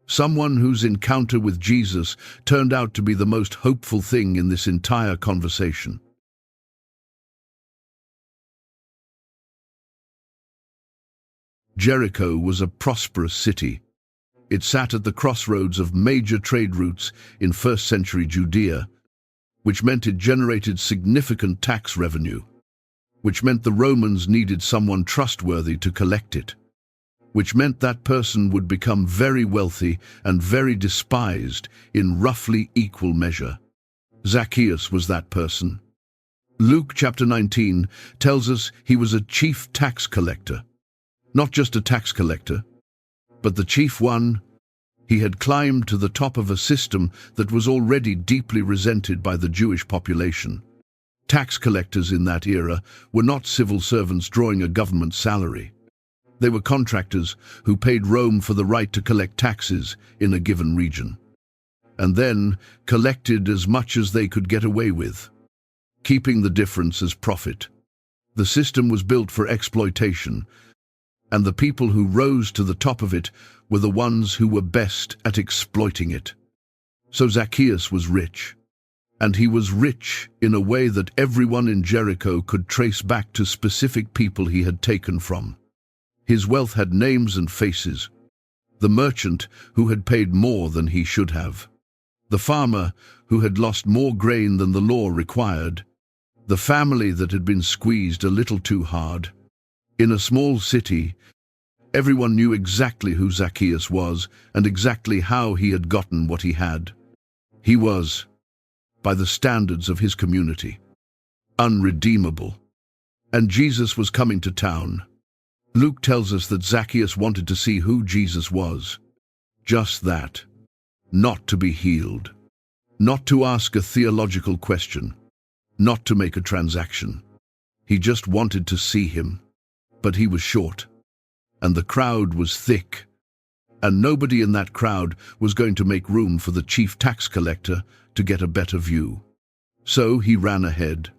Someone whose encounter with Jesus turned out to be the most hopeful thing in this entire conversation. Jericho was a prosperous city. It sat at the crossroads of major trade routes in first-century Judea, which meant it generated significant tax revenue, which meant the Romans needed someone trustworthy to collect it, which meant that person would become very wealthy and very despised in roughly equal measure. Zacchaeus was that person. Luke chapter 19 tells us he was a chief tax collector. Not just a tax collector, but the chief one. He had climbed to the top of a system that was already deeply resented by the Jewish population. Tax collectors in that era were not civil servants drawing a government salary. They were contractors who paid Rome for the right to collect taxes in a given region, and then collected as much as they could get away with, keeping the difference as profit. The system was built for exploitation, and the people who rose to the top of it were the ones who were best at exploiting it. So Zacchaeus was rich, and he was rich in a way that everyone in Jericho could trace back to specific people he had taken from. His wealth had names and faces. The merchant who had paid more than he should have. The farmer who had lost more grain than the law required. The family that had been squeezed a little too hard. In a small city, everyone knew exactly who Zacchaeus was and exactly how he had gotten what he had. He was, by the standards of his community, unredeemable. And Jesus was coming to town. Luke tells us that Zacchaeus wanted to see who Jesus was. Just that. Not to be healed. Not to ask a theological question. Not to make a transaction. He just wanted to see him. But he was short, and the crowd was thick, and nobody in that crowd was going to make room for the chief tax collector to get a better view. So he ran ahead,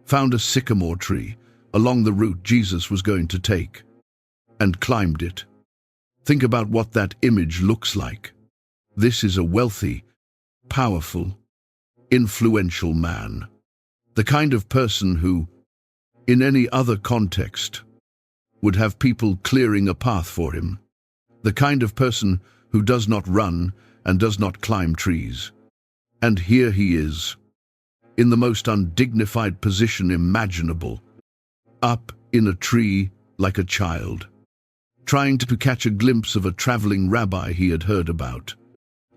found a sycamore tree along the route Jesus was going to take, and climbed it. Think about what that image looks like. This is a wealthy, powerful, influential man. The kind of person who, in any other context, would have people clearing a path for him. The kind of person who does not run and does not climb trees. And here he is, in the most undignified position imaginable, up in a tree like a child, trying to catch a glimpse of a traveling rabbi he had heard about.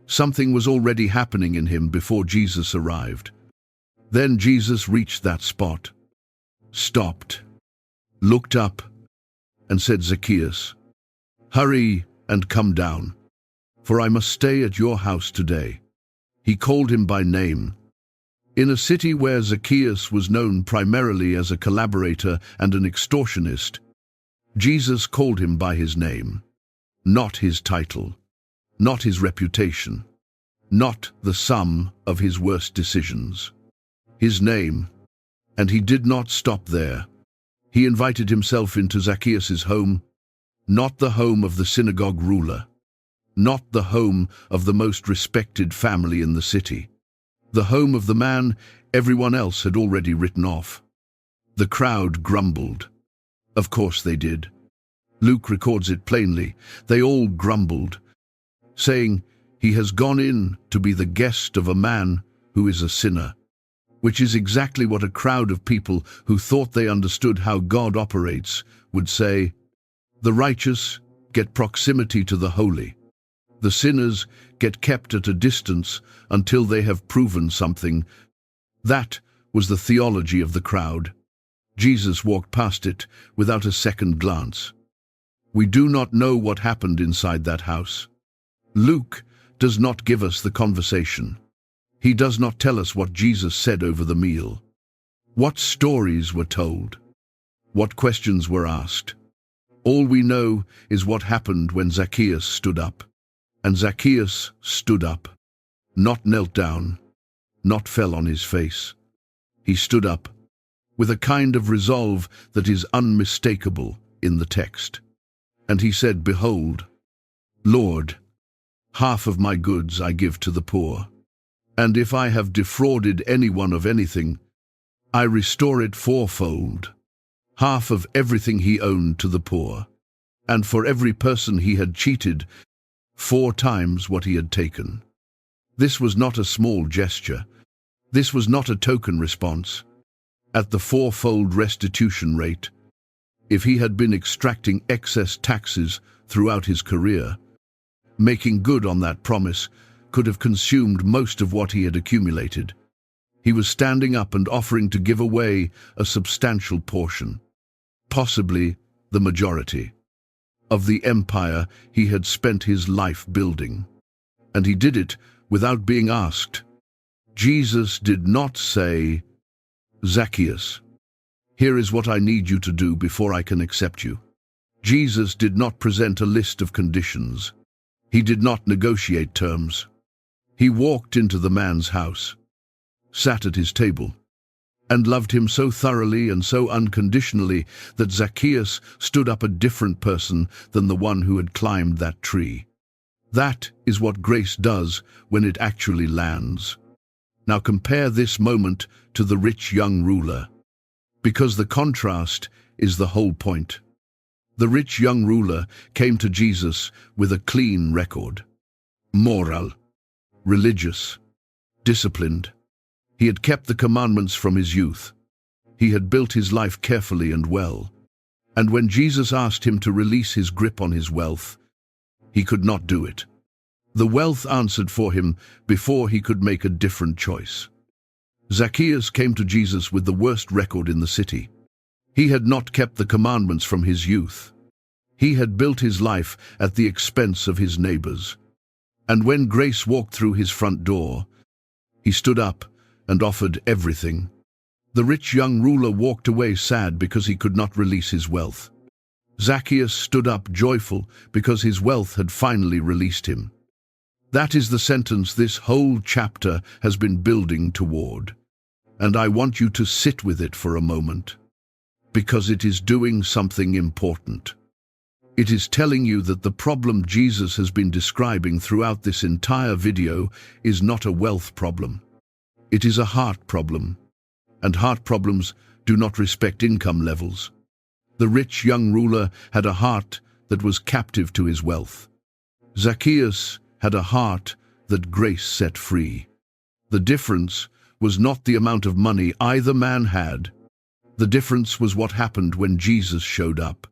Something was already happening in him before Jesus arrived. Then Jesus reached that spot, stopped, looked up, and said, "Zacchaeus, hurry and come down, for I must stay at your house today." He called him by name. In a city where Zacchaeus was known primarily as a collaborator and an extortionist, Jesus called him by his name, not his title, not his reputation, not the sum of his worst decisions. His name. And he did not stop there. He invited himself into Zacchaeus' home, not the home of the synagogue ruler, not the home of the most respected family in the city, the home of the man everyone else had already written off. The crowd grumbled. Of course they did. Luke records it plainly. They all grumbled, saying, "He has gone in to be the guest of a man who is a sinner," which is exactly what a crowd of people who thought they understood how God operates would say. The righteous get proximity to the holy. The sinners get kept at a distance until they have proven something. That was the theology of the crowd. Jesus walked past it without a second glance. We do not know what happened inside that house. Luke does not give us the conversation. He does not tell us what Jesus said over the meal. What stories were told? What questions were asked? All we know is what happened when Zacchaeus stood up. And Zacchaeus stood up, not knelt down, not fell on his face. He stood up with a kind of resolve that is unmistakable in the text. And he said, "Behold, Lord, half of my goods I give to the poor. And if I have defrauded anyone of anything, I restore it fourfold." Half of everything he owned to the poor. And for every person he had cheated, 4 times what he had taken. This was not a small gesture. This was not a token response. At the fourfold restitution rate, if he had been extracting excess taxes throughout his career, making good on that promise could have consumed most of what he had accumulated. He was standing up and offering to give away a substantial portion, possibly the majority, of the empire he had spent his life building. And he did it without being asked. Jesus did not say, "Zacchaeus, here is what I need you to do before I can accept you." Jesus did not present a list of conditions. He did not negotiate terms. He walked into the man's house, sat at his table, and loved him so thoroughly and so unconditionally that Zacchaeus stood up a different person than the one who had climbed that tree. That is what grace does when it actually lands. Now compare this moment to the rich young ruler, because the contrast is the whole point. The rich young ruler came to Jesus with a clean record. Moral, religious, disciplined. He had kept the commandments from his youth. He had built his life carefully and well. And when Jesus asked him to release his grip on his wealth, he could not do it. The wealth answered for him before he could make a different choice. Zacchaeus came to Jesus with the worst record in the city. He had not kept the commandments from his youth. He had built his life at the expense of his neighbors. And when grace walked through his front door, he stood up and offered everything. The rich young ruler walked away sad because he could not release his wealth. Zacchaeus stood up joyful because his wealth had finally released him. That is the sentence this whole chapter has been building toward. And I want you to sit with it for a moment, because it is doing something important. It is telling you that the problem Jesus has been describing throughout this entire video is not a wealth problem. It is a heart problem, and heart problems do not respect income levels. The rich young ruler had a heart that was captive to his wealth. Zacchaeus had a heart that grace set free. The difference was not the amount of money either man had. The difference was what happened when Jesus showed up.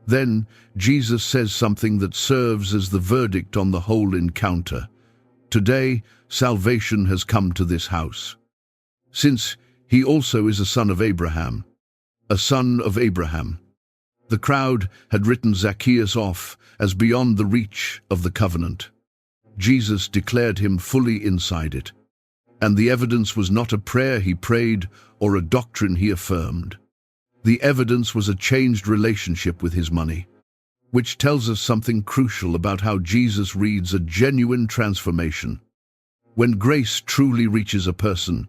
Then Jesus says something that serves as the verdict on the whole encounter. Today, salvation has come to this house, since he also is a son of Abraham. A son of Abraham. The crowd had written Zacchaeus off as beyond the reach of the covenant. Jesus declared him fully inside it. And the evidence was not a prayer he prayed or a doctrine he affirmed. The evidence was a changed relationship with his money, which tells us something crucial about how Jesus reads a genuine transformation. When grace truly reaches a person,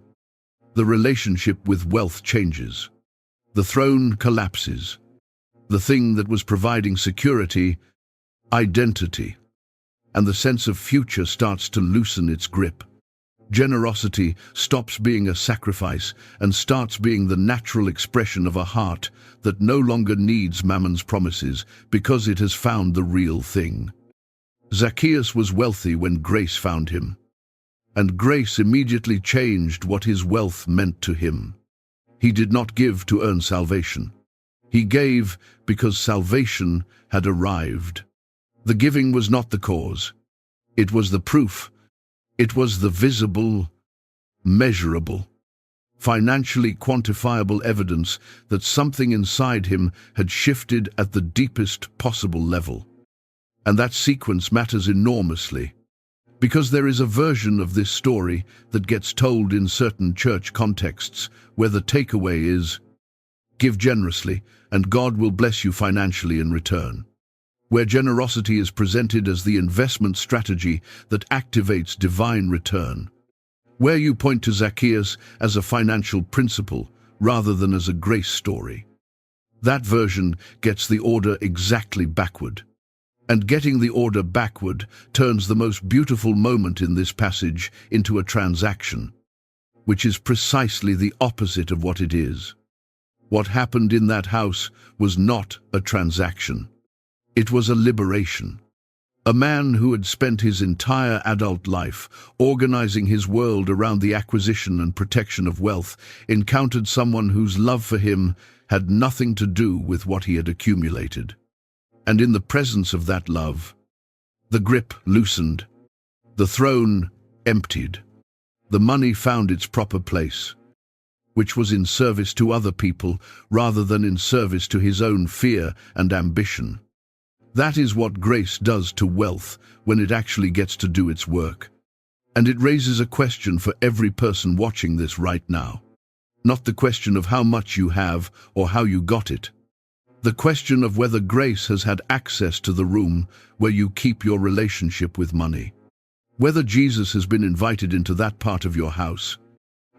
the relationship with wealth changes. The throne collapses. The thing that was providing security, identity, and the sense of future starts to loosen its grip. Generosity stops being a sacrifice and starts being the natural expression of a heart that no longer needs Mammon's promises because it has found the real thing. Zacchaeus was wealthy when grace found him, and grace immediately changed what his wealth meant to him. He did not give to earn salvation. He gave because salvation had arrived. The giving was not the cause. It was the proof. It was the visible, measurable, financially quantifiable evidence that something inside him had shifted at the deepest possible level. And that sequence matters enormously, because there is a version of this story that gets told in certain church contexts where the takeaway is, give generously and God will bless you financially in return. Where generosity is presented as the investment strategy that activates divine return. Where you point to Zacchaeus as a financial principle rather than as a grace story. That version gets the order exactly backward. And getting the order backward turns the most beautiful moment in this passage into a transaction, which is precisely the opposite of what it is. What happened in that house was not a transaction. It was a liberation. A man who had spent his entire adult life organizing his world around the acquisition and protection of wealth encountered someone whose love for him had nothing to do with what he had accumulated. And in the presence of that love, the grip loosened, the throne emptied, the money found its proper place, which was in service to other people rather than in service to his own fear and ambition. That is what grace does to wealth when it actually gets to do its work. And it raises a question for every person watching this right now. Not the question of how much you have or how you got it. The question of whether grace has had access to the room where you keep your relationship with money. Whether Jesus has been invited into that part of your house.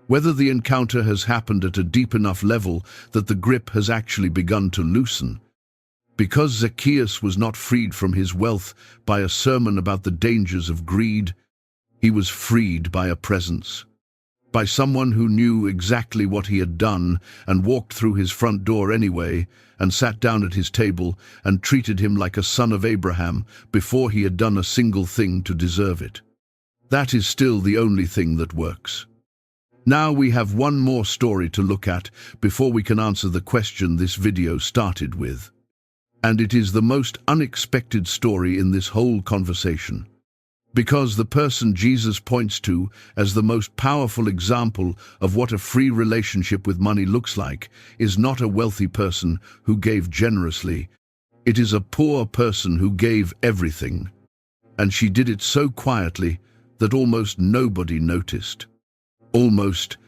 Whether the encounter has happened at a deep enough level that the grip has actually begun to loosen. Because Zacchaeus was not freed from his wealth by a sermon about the dangers of greed, he was freed by a presence. By someone who knew exactly what he had done and walked through his front door anyway and sat down at his table and treated him like a son of Abraham before he had done a single thing to deserve it. That is still the only thing that works. Now we have one more story to look at before we can answer the question this video started with. And it is the most unexpected story in this whole conversation. Because the person Jesus points to as the most powerful example of what a free relationship with money looks like is not a wealthy person who gave generously. It is a poor person who gave everything. And she did it so quietly that almost nobody noticed. Almost.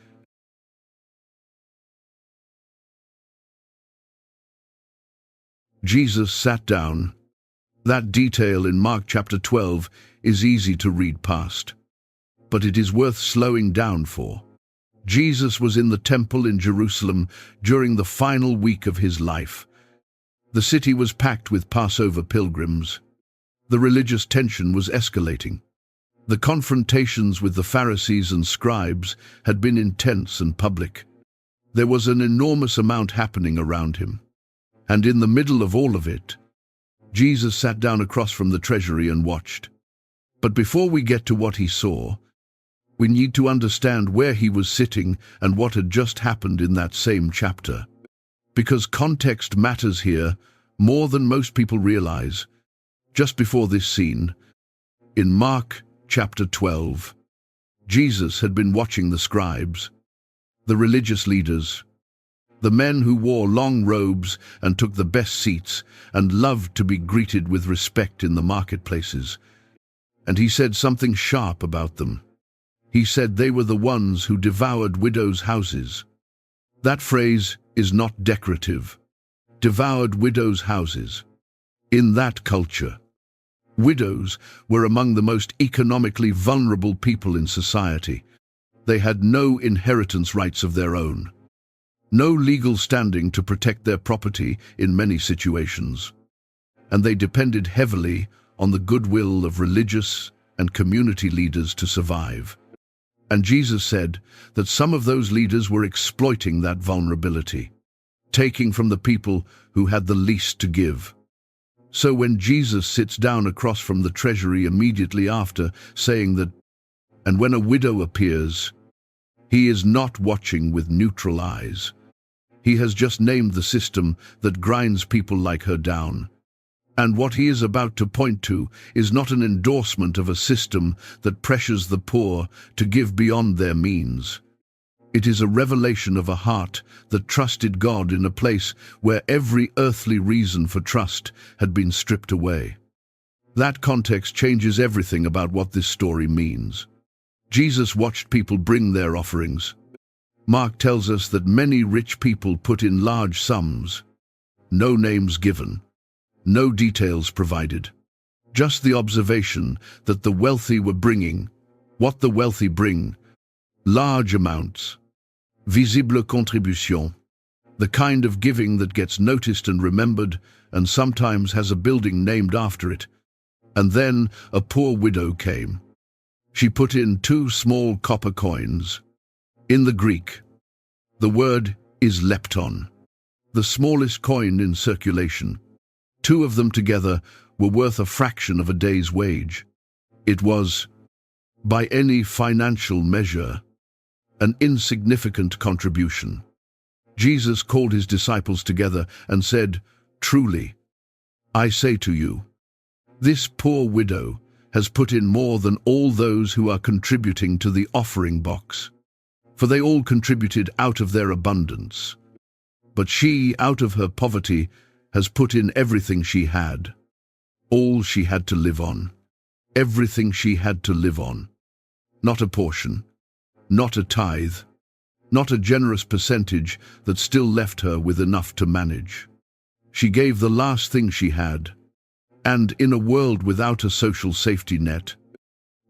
Jesus sat down. That detail in Mark chapter 12 is easy to read past, but it is worth slowing down for. Jesus was in the temple in Jerusalem during the final week of his life. The city was packed with Passover pilgrims. The religious tension was escalating. The confrontations with the Pharisees and scribes had been intense and public. There was an enormous amount happening around him. And in the middle of all of it, Jesus sat down across from the treasury and watched. But before we get to what he saw, we need to understand where he was sitting and what had just happened in that same chapter. Because context matters here more than most people realize. Just before this scene, in Mark chapter 12, Jesus had been watching the scribes, the religious leaders, the men who wore long robes and took the best seats and loved to be greeted with respect in the marketplaces. And he said something sharp about them. He said they were the ones who devoured widows' houses. That phrase is not decorative. Devoured widows' houses. In that culture, widows were among the most economically vulnerable people in society. They had no inheritance rights of their own. No legal standing to protect their property in many situations. And they depended heavily on the goodwill of religious and community leaders to survive. And Jesus said that some of those leaders were exploiting that vulnerability, taking from the people who had the least to give. So when Jesus sits down across from the treasury immediately after, saying that, and when a widow appears, he is not watching with neutral eyes. He has just named the system that grinds people like her down. And what he is about to point to is not an endorsement of a system that pressures the poor to give beyond their means. It is a revelation of a heart that trusted God in a place where every earthly reason for trust had been stripped away. That context changes everything about what this story means. Jesus watched people bring their offerings. Mark tells us that many rich people put in large sums. No names given. No details provided. Just the observation that the wealthy were bringing what the wealthy bring. Large amounts. Visible contribution. The kind of giving that gets noticed and remembered and sometimes has a building named after it. And then a poor widow came. She put in 2 small copper coins. In the Greek, the word is lepton, the smallest coin in circulation. 2 of them together were worth a fraction of a day's wage. It was, by any financial measure, an insignificant contribution. Jesus called his disciples together and said, "Truly, I say to you, this poor widow has put in more than all those who are contributing to the offering box. For they all contributed out of their abundance. But she, out of her poverty, has put in everything she had. All she had to live on. Everything she had to live on. Not a portion. Not a tithe. Not a generous percentage that still left her with enough to manage. She gave the last thing she had. And in a world without a social safety net,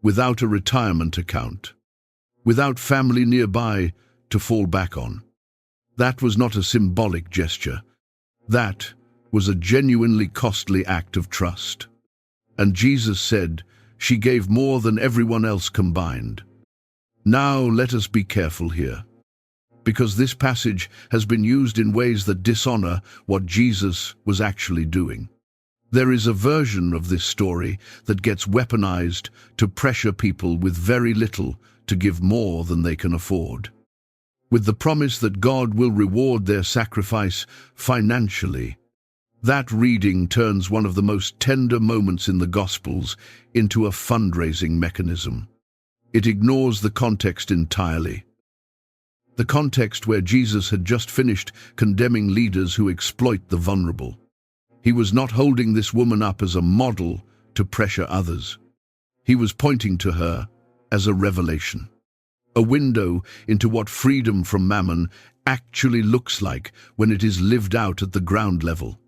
without a retirement account, without family nearby to fall back on. That was not a symbolic gesture. That was a genuinely costly act of trust. And Jesus said, she gave more than everyone else combined. Now let us be careful here, because this passage has been used in ways that dishonor what Jesus was actually doing. There is a version of this story that gets weaponized to pressure people with very little to give more than they can afford, with the promise that God will reward their sacrifice financially. That reading turns one of the most tender moments in the Gospels into a fundraising mechanism. It ignores the context entirely. The context where Jesus had just finished condemning leaders who exploit the vulnerable. He was not holding this woman up as a model to pressure others. He was pointing to her as a revelation, a window into what freedom from Mammon actually looks like when it is lived out at the ground level.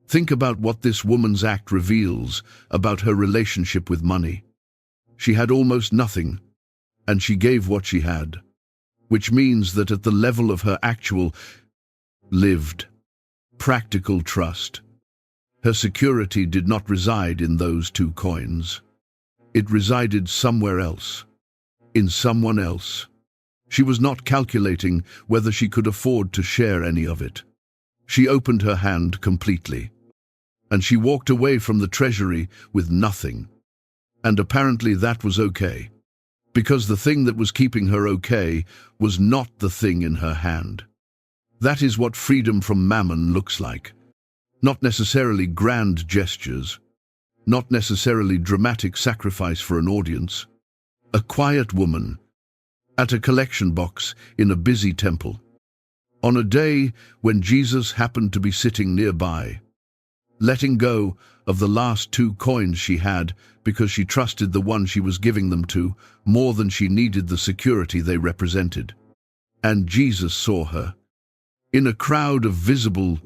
Think about what this woman's act reveals about her relationship with money. She had almost nothing, and she gave what she had, which means that at the level of her actual, lived, practical trust, her security did not reside in those 2 coins. It resided somewhere else, in someone else. She was not calculating whether she could afford to share any of it. She opened her hand completely, and she walked away from the treasury with nothing. And apparently that was okay, because the thing that was keeping her okay was not the thing in her hand. That is what freedom from Mammon looks like. Not necessarily grand gestures, not necessarily dramatic sacrifice for an audience. A quiet woman at a collection box in a busy temple, on a day when Jesus happened to be sitting nearby, letting go of the last 2 coins she had because she trusted the one she was giving them to more than she needed the security they represented. And Jesus saw her in a crowd of visible,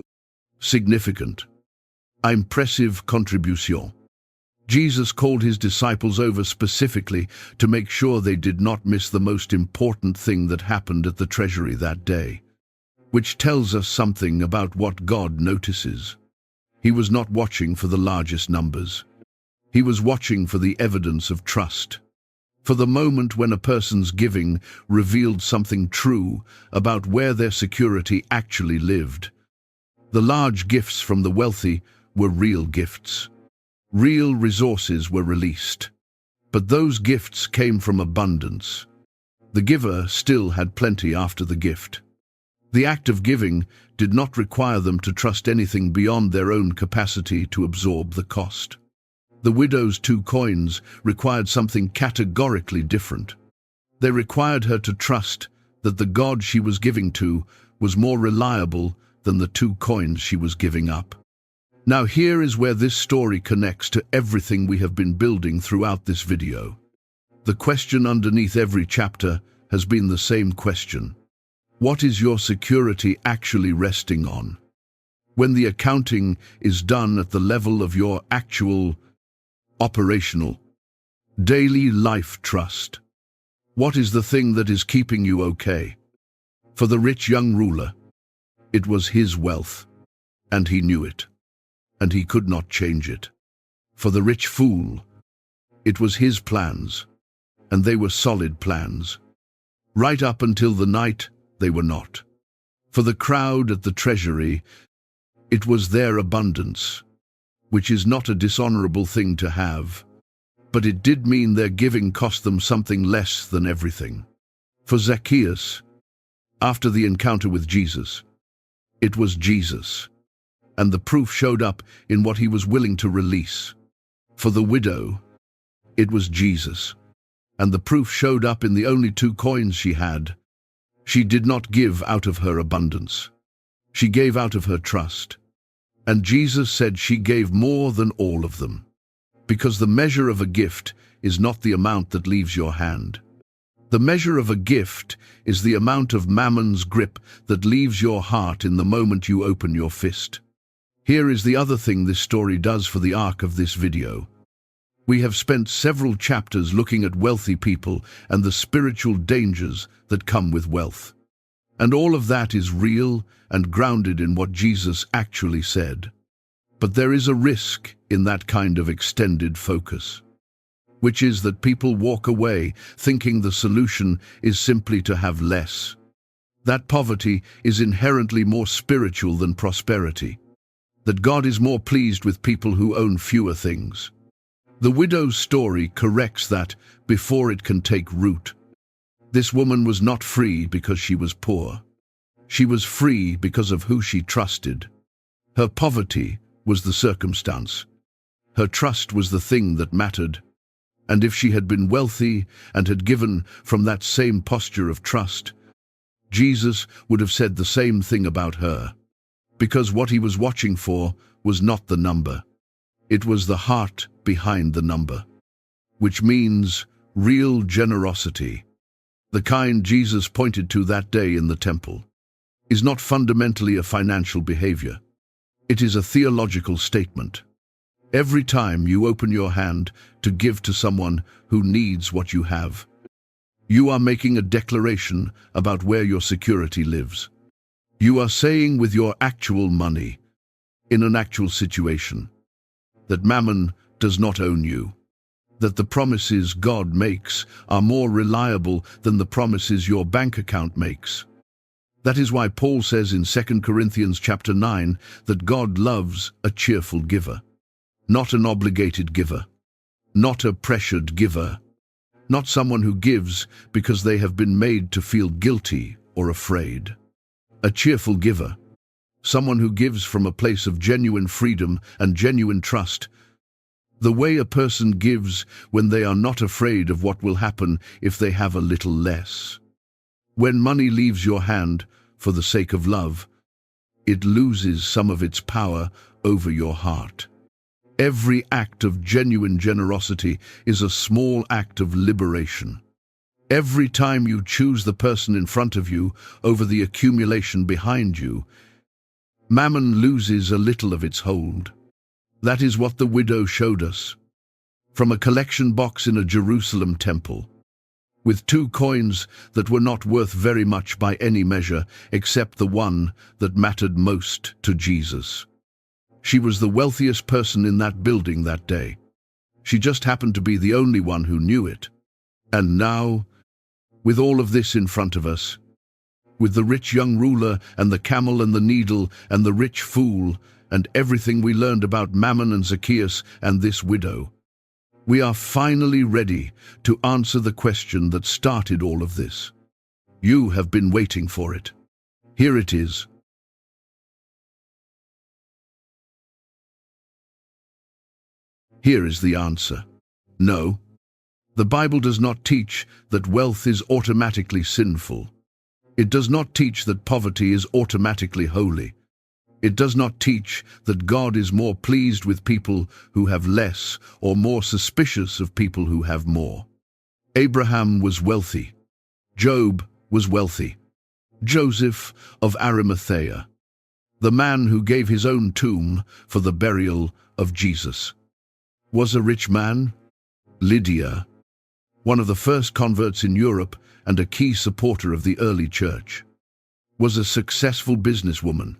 significant, impressive contribution. Jesus called his disciples over specifically to make sure they did not miss the most important thing that happened at the treasury that day, which tells us something about what God notices. He was not watching for the largest numbers. He was watching for the evidence of trust. For the moment when a person's giving revealed something true about where their security actually lived. The large gifts from the wealthy were real gifts. Real resources were released. But those gifts came from abundance. The giver still had plenty after the gift. The act of giving did not require them to trust anything beyond their own capacity to absorb the cost. The widow's 2 coins required something categorically different. They required her to trust that the God she was giving to was more reliable than the 2 coins she was giving up. Now here is where this story connects to everything we have been building throughout this video. The question underneath every chapter has been the same question. What is your security actually resting on? When the accounting is done at the level of your actual, operational, daily life trust, what is the thing that is keeping you okay? For the rich young ruler, it was his wealth, and he knew it, and he could not change it. For the rich fool, it was his plans, and they were solid plans. Right up until the night, they were not. For the crowd at the treasury, it was their abundance, which is not a dishonorable thing to have, but it did mean their giving cost them something less than everything. For Zacchaeus, after the encounter with Jesus, it was Jesus, and the proof showed up in what he was willing to release. For the widow, it was Jesus, and the proof showed up in the only 2 coins she had. She did not give out of her abundance. She gave out of her trust. And Jesus said she gave more than all of them. Because the measure of a gift is not the amount that leaves your hand. The measure of a gift is the amount of Mammon's grip that leaves your heart in the moment you open your fist. Here is the other thing this story does for the arc of this video. We have spent several chapters looking at wealthy people and the spiritual dangers that come with wealth. And all of that is real and grounded in what Jesus actually said. But there is a risk in that kind of extended focus, which is that people walk away thinking the solution is simply to have less. That poverty is inherently more spiritual than prosperity. That God is more pleased with people who own fewer things. The widow's story corrects that before it can take root. This woman was not free because she was poor. She was free because of who she trusted. Her poverty was the circumstance. Her trust was the thing that mattered. And if she had been wealthy and had given from that same posture of trust, Jesus would have said the same thing about her. Because what he was watching for was not the number. It was the heart behind the number, which means real generosity. The kind Jesus pointed to that day in the temple is not fundamentally a financial behavior. It is a theological statement. Every time you open your hand to give to someone who needs what you have, you are making a declaration about where your security lives. You are saying with your actual money, in an actual situation, that Mammon does not own you, that the promises God makes are more reliable than the promises your bank account makes. That is why Paul says in 2 Corinthians chapter 9 that God loves a cheerful giver, not an obligated giver, not a pressured giver, not someone who gives because they have been made to feel guilty or afraid. A cheerful giver, someone who gives from a place of genuine freedom and genuine trust, the way a person gives when they are not afraid of what will happen if they have a little less. When money leaves your hand for the sake of love, it loses some of its power over your heart. Every act of genuine generosity is a small act of liberation. Every time you choose the person in front of you over the accumulation behind you, Mammon loses a little of its hold. That is what the widow showed us. From a collection box in a Jerusalem temple, with 2 coins that were not worth very much by any measure except the one that mattered most to Jesus. She was the wealthiest person in that building that day. She just happened to be the only one who knew it. And now, with all of this in front of us, with the rich young ruler and the camel and the needle and the rich fool and everything we learned about Mammon and Zacchaeus and this widow, we are finally ready to answer the question that started all of this. You have been waiting for it. Here it is. Here is the answer. No, the Bible does not teach that wealth is automatically sinful. It does not teach that poverty is automatically holy. It does not teach that God is more pleased with people who have less or more suspicious of people who have more. Abraham was wealthy. Job was wealthy. Joseph of Arimathea, the man who gave his own tomb for the burial of Jesus, was a rich man. Lydia, one of the first converts in Europe and a key supporter of the early church, was a successful businesswoman.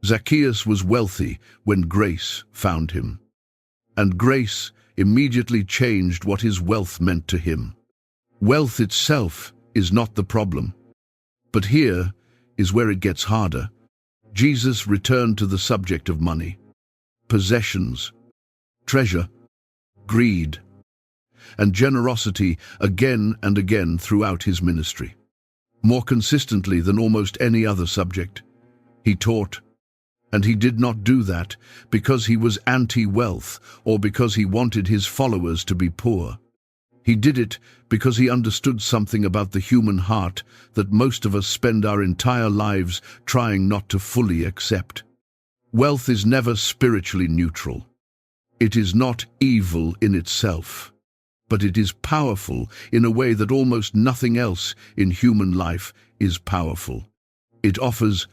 Zacchaeus was wealthy when grace found him, and grace immediately changed what his wealth meant to him. Wealth itself is not the problem, but here is where it gets harder. Jesus returned to the subject of money, possessions, treasure, greed, and generosity again and again throughout his ministry. More consistently than almost any other subject, he taught. And he did not do that because he was anti-wealth or because he wanted his followers to be poor. He did it because he understood something about the human heart that most of us spend our entire lives trying not to fully accept. Wealth is never spiritually neutral. It is not evil in itself, but it is powerful in a way that almost nothing else in human life is powerful. It offers,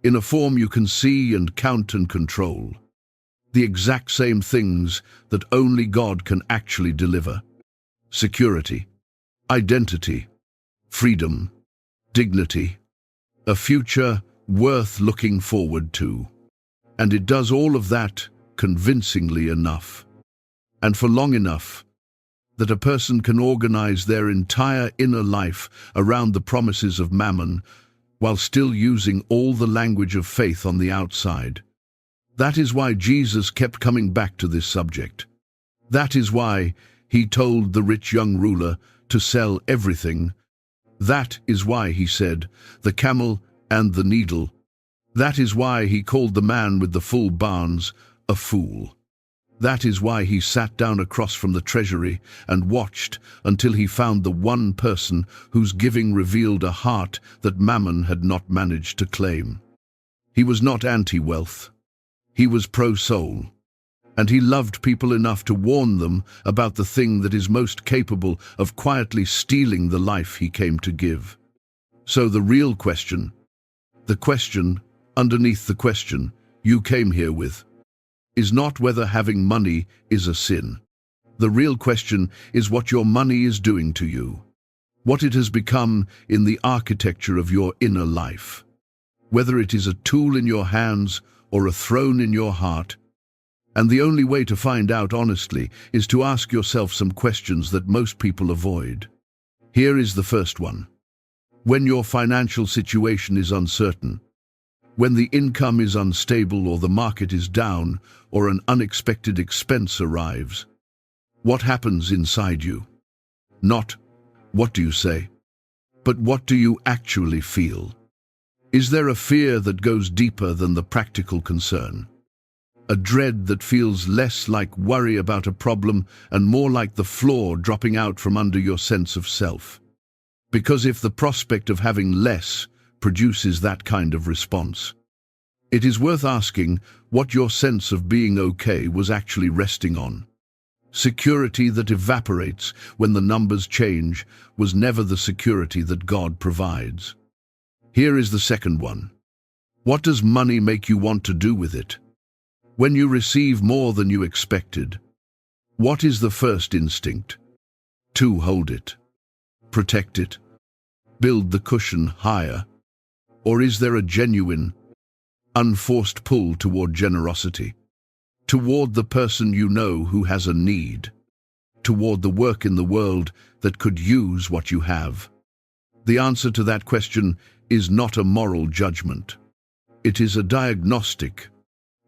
in a form you can see and count and control, the exact same things that only God can actually deliver: security, identity, freedom, dignity, a future worth looking forward to. And it does all of that convincingly enough, and for long enough, that a person can organize their entire inner life around the promises of Mammon while still using all the language of faith on the outside. That is why Jesus kept coming back to this subject. That is why he told the rich young ruler to sell everything. That is why he said, the camel and the needle. That is why he called the man with the full barns a fool. That is why he sat down across from the treasury and watched until he found the one person whose giving revealed a heart that Mammon had not managed to claim. He was not anti-wealth. He was pro-soul. And he loved people enough to warn them about the thing that is most capable of quietly stealing the life he came to give. So the real question, the question underneath the question you came here with, is not whether having money is a sin. The real question is what your money is doing to you, what it has become in the architecture of your inner life, whether it is a tool in your hands or a throne in your heart. And the only way to find out honestly is to ask yourself some questions that most people avoid. Here is the first one. When your financial situation is uncertain, when the income is unstable or the market is down or an unexpected expense arrives, what happens inside you? Not, what do you say? But what do you actually feel? Is there a fear that goes deeper than the practical concern? A dread that feels less like worry about a problem and more like the floor dropping out from under your sense of self? Because if the prospect of having less produces that kind of response, it is worth asking what your sense of being okay was actually resting on. Security that evaporates when the numbers change was never the security that God provides. Here is the second one. What does money make you want to do with it? When you receive more than you expected, what is the first instinct? To hold it, protect it, build the cushion higher? Or is there a genuine, unforced pull toward generosity, toward the person you know who has a need? toward the work in the world that could use what you have? The answer to that question is not a moral judgment. It is a diagnostic.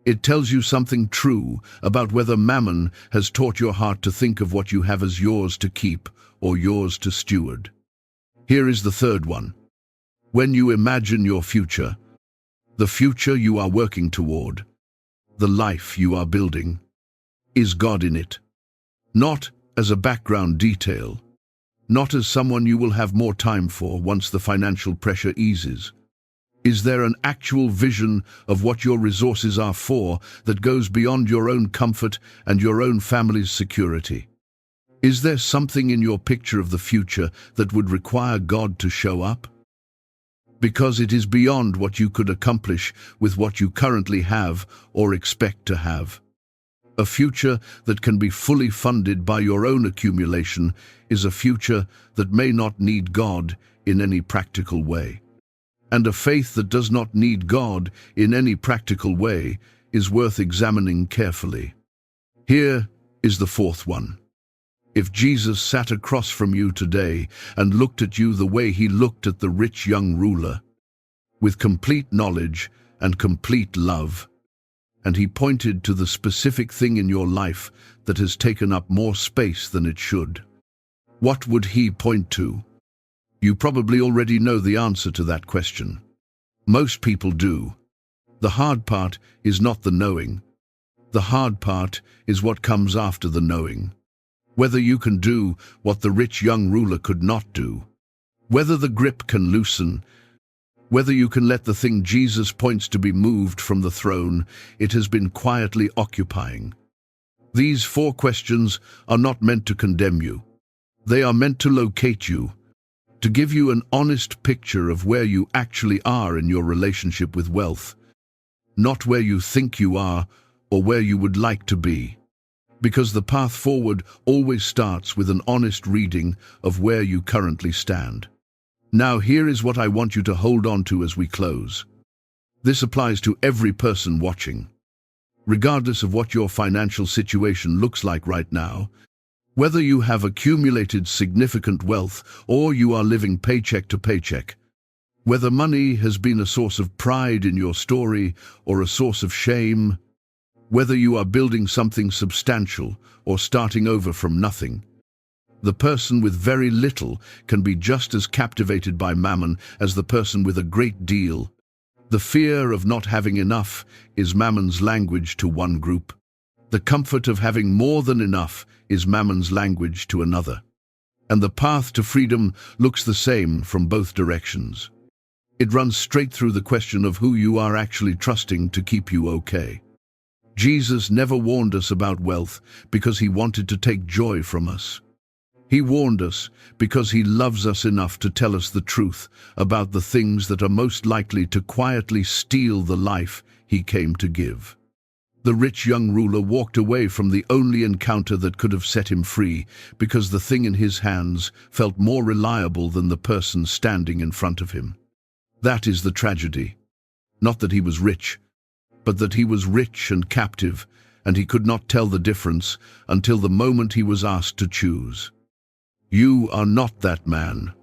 It tells you something true about whether Mammon has taught your heart to think of what you have as yours to keep or yours to steward. Here is the third one. When you imagine your future, the future you are working toward, the life you are building, is God in it? Not as a background detail, not as someone you will have more time for once the financial pressure eases. Is there an actual vision of what your resources are for that goes beyond your own comfort and your own family's security? Is there something in your picture of the future that would require God to show up? Because it is beyond what you could accomplish with what you currently have or expect to have. A future that can be fully funded by your own accumulation is a future that may not need God in any practical way. And a faith that does not need God in any practical way is worth examining carefully. Here is the fourth one. If Jesus sat across from you today and looked at you the way he looked at the rich young ruler, with complete knowledge and complete love, and he pointed to the specific thing in your life that has taken up more space than it should, what would he point to? You probably already know the answer to that question. Most people do. The hard part is not the knowing. The hard part is what comes after the knowing. Whether you can do what the rich young ruler could not do. Whether the grip can loosen. Whether you can let the thing Jesus points to be moved from the throne it has been quietly occupying. These 4 questions are not meant to condemn you. They are meant to locate you, to give you an honest picture of where you actually are in your relationship with wealth, not where you think you are or where you would like to be. Because the path forward always starts with an honest reading of where you currently stand. Now here is what I want you to hold on to as we close. This applies to every person watching. Regardless of what your financial situation looks like right now, whether you have accumulated significant wealth or you are living paycheck to paycheck, whether money has been a source of pride in your story or a source of shame, whether you are building something substantial or starting over from nothing, the person with very little can be just as captivated by Mammon as the person with a great deal. The fear of not having enough is Mammon's language to one group. The comfort of having more than enough is Mammon's language to another. And the path to freedom looks the same from both directions. It runs straight through the question of who you are actually trusting to keep you okay. Jesus never warned us about wealth because he wanted to take joy from us. He warned us because he loves us enough to tell us the truth about the things that are most likely to quietly steal the life he came to give. The rich young ruler walked away from the only encounter that could have set him free because the thing in his hands felt more reliable than the person standing in front of him. That is the tragedy. Not that he was rich, but that he was rich and captive, and he could not tell the difference until the moment he was asked to choose. You are not that man.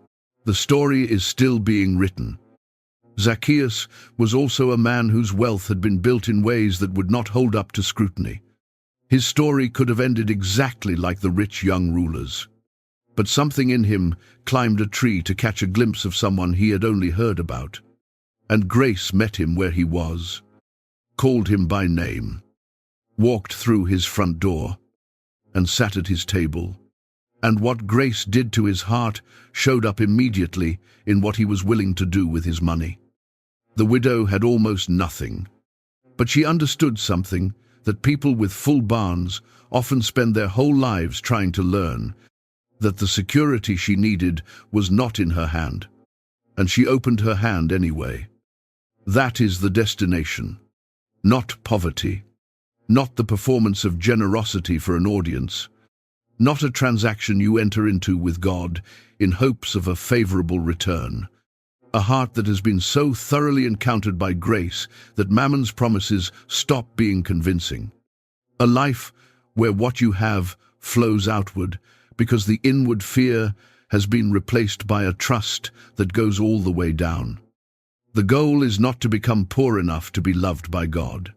The story is still being written. Zacchaeus was also a man whose wealth had been built in ways that would not hold up to scrutiny. His story could have ended exactly like the rich young ruler's. But something in him climbed a tree to catch a glimpse of someone he had only heard about. And grace met him where he was, called him by name, walked through his front door, and sat at his table. And what grace did to his heart showed up immediately in what he was willing to do with his money. The widow had almost nothing, but she understood something that people with full barns often spend their whole lives trying to learn, that the security she needed was not in her hand, and she opened her hand anyway. That is the destination, not poverty, not the performance of generosity for an audience, not a transaction you enter into with God in hopes of a favorable return. A heart that has been so thoroughly encountered by grace that Mammon's promises stop being convincing. A life where what you have flows outward because the inward fear has been replaced by a trust that goes all the way down. The goal is not to become poor enough to be loved by God.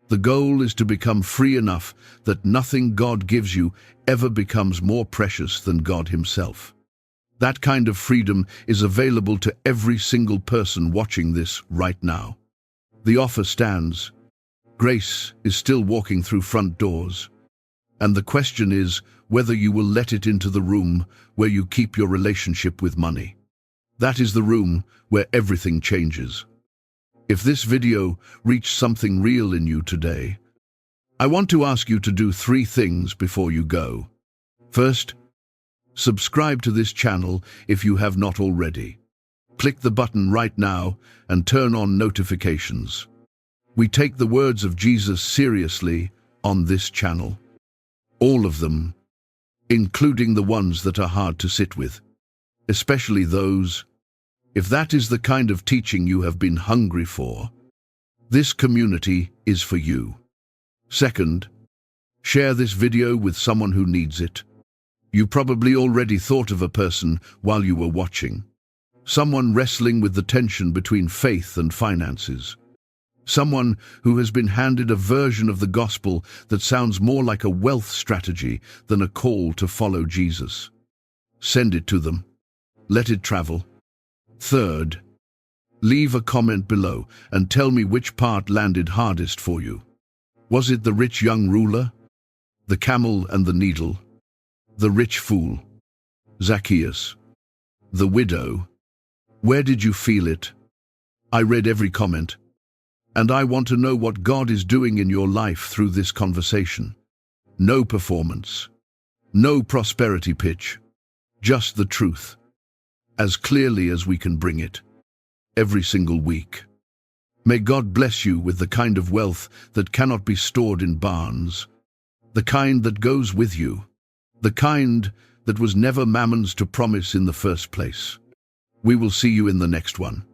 The goal is to become free enough that nothing God gives you ever becomes more precious than God Himself. That kind of freedom is available to every single person watching this right now. The offer stands. Grace is still walking through front doors. And the question is whether you will let it into the room where you keep your relationship with money. That is the room where everything changes. If this video reached something real in you today, I want to ask you to do 3 things before you go. First, subscribe to this channel if you have not already. Click the button right now and turn on notifications. We take the words of Jesus seriously on this channel. All of them, including the ones that are hard to sit with, especially those. If that is the kind of teaching you have been hungry for, this community is for you. Second, share this video with someone who needs it. You probably already thought of a person while you were watching. Someone wrestling with the tension between faith and finances. Someone who has been handed a version of the gospel that sounds more like a wealth strategy than a call to follow Jesus. Send it to them. Let it travel. Third, leave a comment below and tell me which part landed hardest for you. Was it the rich young ruler? The camel and the needle? The rich fool? Zacchaeus? The widow? Where did you feel it? I read every comment, and I want to know what God is doing in your life through this conversation. No performance. No prosperity pitch. Just the truth. As clearly as we can bring it, every single week. May God bless you with the kind of wealth that cannot be stored in barns, the kind that goes with you, the kind that was never Mammon's to promise in the first place. We will see you in the next one.